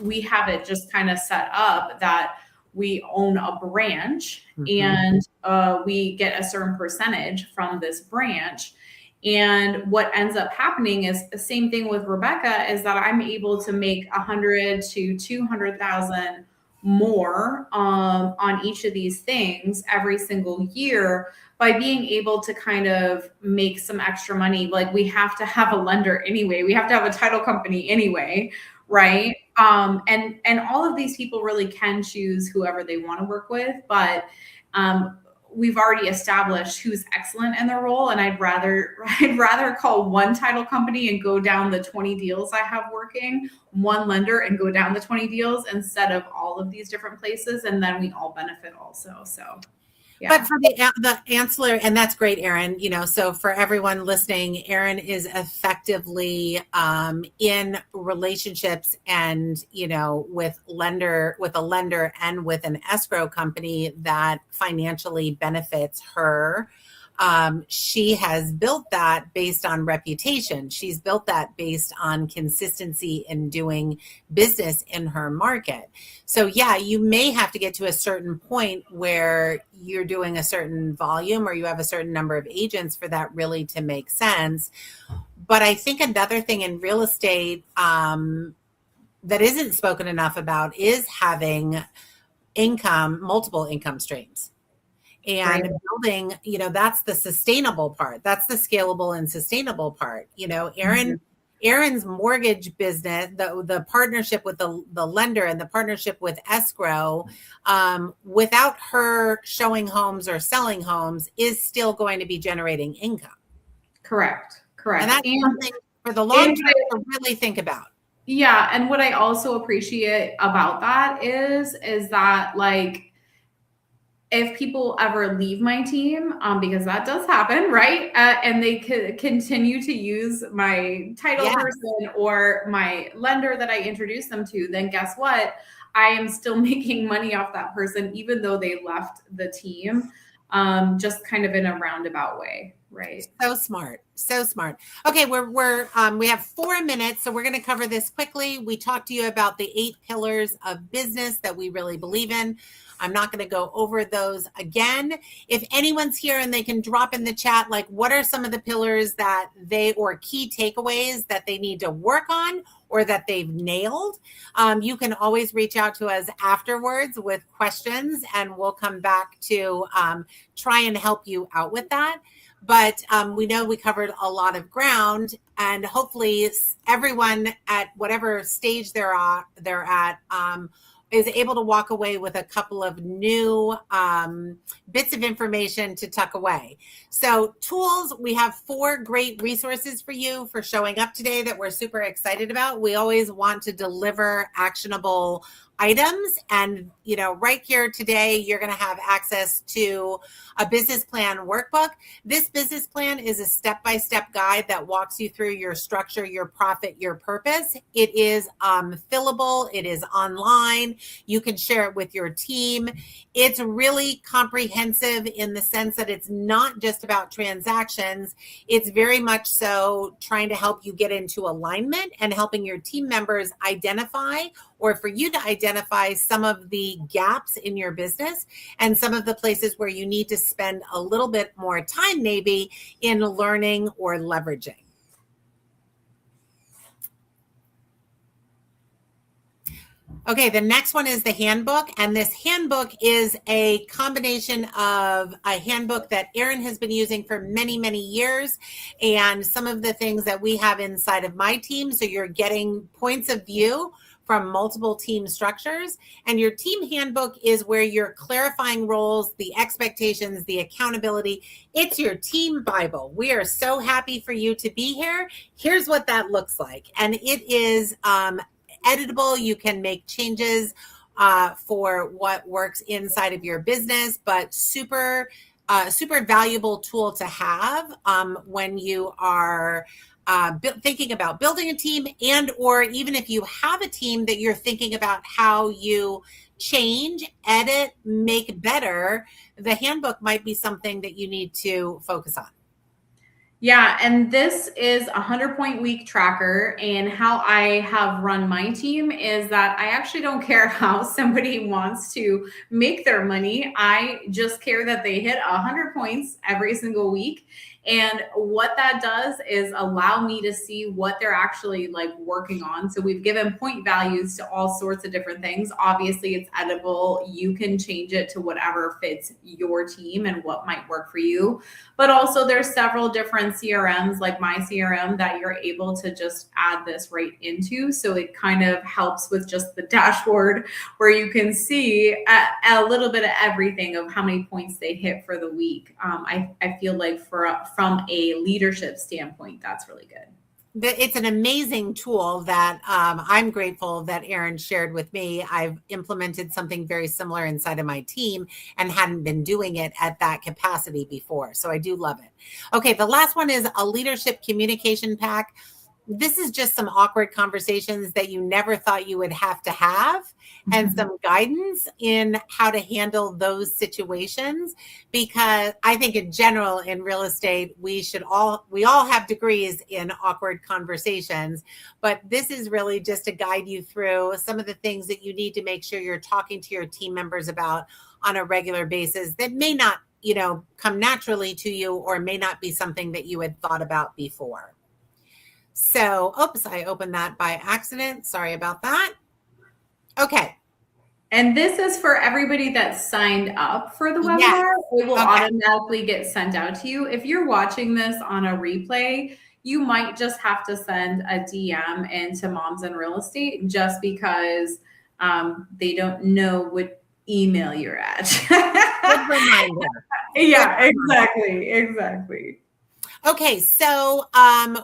we have it just kind of set up that we own a branch and we get a certain percentage from this branch. And what ends up happening is the same thing with Rebecca, is that I'm able to make 100 to 200,000 more on each of these things every single year by being able to kind of make some extra money. Like, we have to have a lender anyway, we have to have a title company anyway, right? And all of these people really can choose whoever they want to work with, but we've already established who's excellent in their role. And I'd rather call one title company and go down the 20 deals I have working, one lender and go down the 20 deals, instead of all of these different places. And then we all benefit also. So yeah. But for the ancillary, and that's great, Erin, so for everyone listening, Erin is effectively in relationships and, with a lender and with an escrow company that financially benefits her. She has built that based on reputation. She's built that based on consistency in doing business in her market. So yeah, you may have to get to a certain point where you're doing a certain volume or you have a certain number of agents for that really to make sense. But I think another thing in real estate that isn't spoken enough about is having multiple income streams. And building, that's the sustainable part. That's the scalable and sustainable part. Erin's mortgage business, the partnership with the lender and the partnership with escrow, without her showing homes or selling homes, is still going to be generating income. Correct. And that's something for the long term to really think about. Yeah. And what I also appreciate about that is that, like, if people ever leave my team, because that does happen, right? And they could continue to use my title person or my lender that I introduced them to, then guess what? I am still making money off that person, even though they left the team, just kind of in a roundabout way. Right. So smart. Okay. We have 4 minutes, so we're going to cover this quickly. We talked to you about the 8 pillars of business that we really believe in. I'm not going to go over those again. If anyone's here and they can drop in the chat, like, what are some of the pillars that or key takeaways that they need to work on or that they've nailed, you can always reach out to us afterwards with questions, and we'll come back to try and help you out with that. But we know we covered a lot of ground, and hopefully everyone at whatever stage they're at is able to walk away with a couple of new bits of information to tuck away. So tools, we have 4 great resources for you for showing up today that we're super excited about. We always want to deliver actionable items. And, right here today, you're going to have access to a business plan workbook. This business plan is a step-by-step guide that walks you through your structure, your profit, your purpose. It is fillable. It is online. You can share it with your team. It's really comprehensive in the sense that it's not just about transactions. It's very much so trying to help you get into alignment and helping your team members identify, or for you to identify, some of the gaps in your business and some of the places where you need to spend a little bit more time maybe in learning or leveraging. Okay, the next one is the handbook. And this handbook is a combination of a handbook that Erin has been using for many, many years, and some of the things that we have inside of my team. So you're getting points of view from multiple team structures. And your team handbook is where you're clarifying roles, the expectations, the accountability. It's your team Bible. We are so happy for you to be here. Here's what that looks like. And it is editable. You can make changes for what works inside of your business, but super super valuable tool to have when you are thinking about building a team, and or even if you have a team that you're thinking about how you change, edit, make better. The handbook might be something that you need to focus on. Yeah, and this is a 100-point week tracker. And how I have run my team is that I actually don't care how somebody wants to make their money. I just care that they hit 100 points every single week. And what that does is allow me to see what they're actually like working on. So we've given point values to all sorts of different things. Obviously, it's editable. You can change it to whatever fits your team and what might work for you. But also there's several different CRMs like my CRM that you're able to just add this right into. So it kind of helps with just the dashboard where you can see a little bit of everything of how many points they hit for the week. I feel like from a leadership standpoint, that's really good. It's an amazing tool that I'm grateful that Erin shared with me. I've implemented something very similar inside of my team and hadn't been doing it at that capacity before. So I do love it. Okay, the last one is a leadership communication pack. This is just some awkward conversations that you never thought you would have to have, and some guidance in how to handle those situations. Because I think in general in real estate, we all have degrees in awkward conversations, but this is really just to guide you through some of the things that you need to make sure you're talking to your team members about on a regular basis that may not, come naturally to you or may not be something that you had thought about before. So, oops, I opened that by accident. Sorry about that. Okay. And this is for everybody that signed up for the webinar. Yes. It will automatically get sent out to you. If you're watching this on a replay, you might just have to send a DM into Moms in Real Estate just because they don't know what email you're at. Good reminder. Yeah, exactly. Okay, so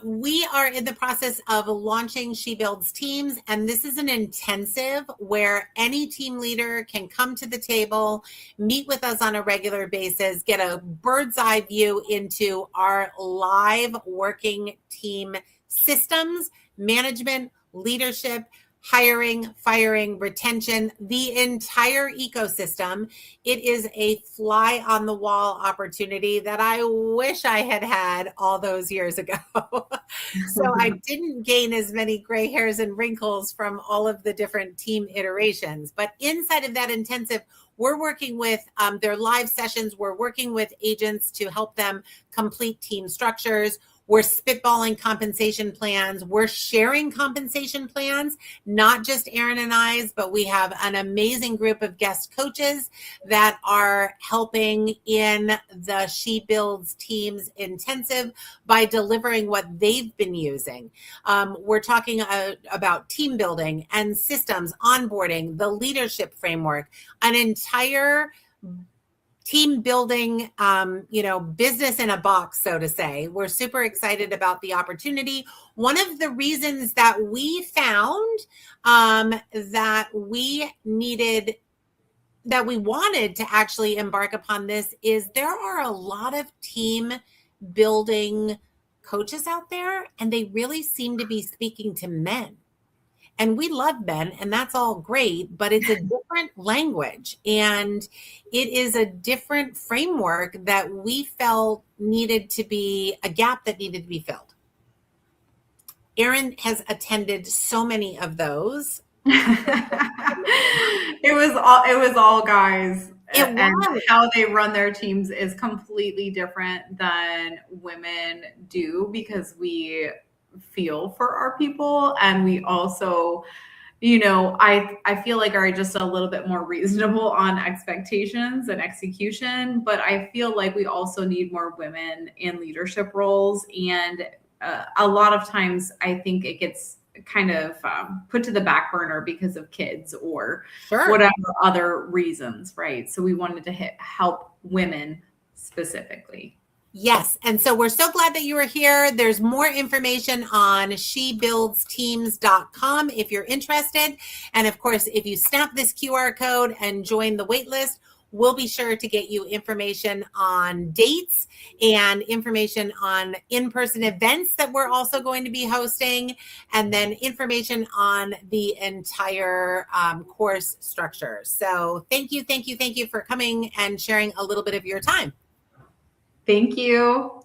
we are in the process of launching She Builds Teams, and this is an intensive where any team leader can come to the table, meet with us on a regular basis, get a bird's eye view into our live working team systems, management, leadership, hiring, firing, retention, the entire ecosystem. It is a fly on the wall opportunity that I wish I had had all those years ago. So I didn't gain as many gray hairs and wrinkles from all of the different team iterations. But inside of that intensive, we're working with their live sessions. We're working with agents to help them complete team structures. We're spitballing compensation plans. We're sharing compensation plans, not just Erin and I's, but we have an amazing group of guest coaches that are helping in the She Builds Teams intensive by delivering what they've been using. We're talking about team building and systems, onboarding, the leadership framework, an entire team building, business in a box, so to say. We're super excited about the opportunity. One of the reasons that we found that we wanted to actually embark upon this is there are a lot of team building coaches out there, and they really seem to be speaking to men. And we love men, and that's all great, but it's a different language, and it is a different framework that we felt needed to be a gap that needed to be filled. Erin has attended so many of those. It was all guys. And how they run their teams is completely different than women do, because we feel for our people, and we also, I feel like are just a little bit more reasonable on expectations and execution, but I feel like we also need more women in leadership roles. And a lot of times I think it gets kind of put to the back burner because of kids or whatever other reasons, right? So we wanted to help women specifically. Yes. And so we're so glad that you are here. There's more information on shebuildsteams.com if you're interested. And of course, if you snap this QR code and join the waitlist, we'll be sure to get you information on dates and information on in-person events that we're also going to be hosting, and then information on the entire course structure. So thank you for coming and sharing a little bit of your time. Thank you.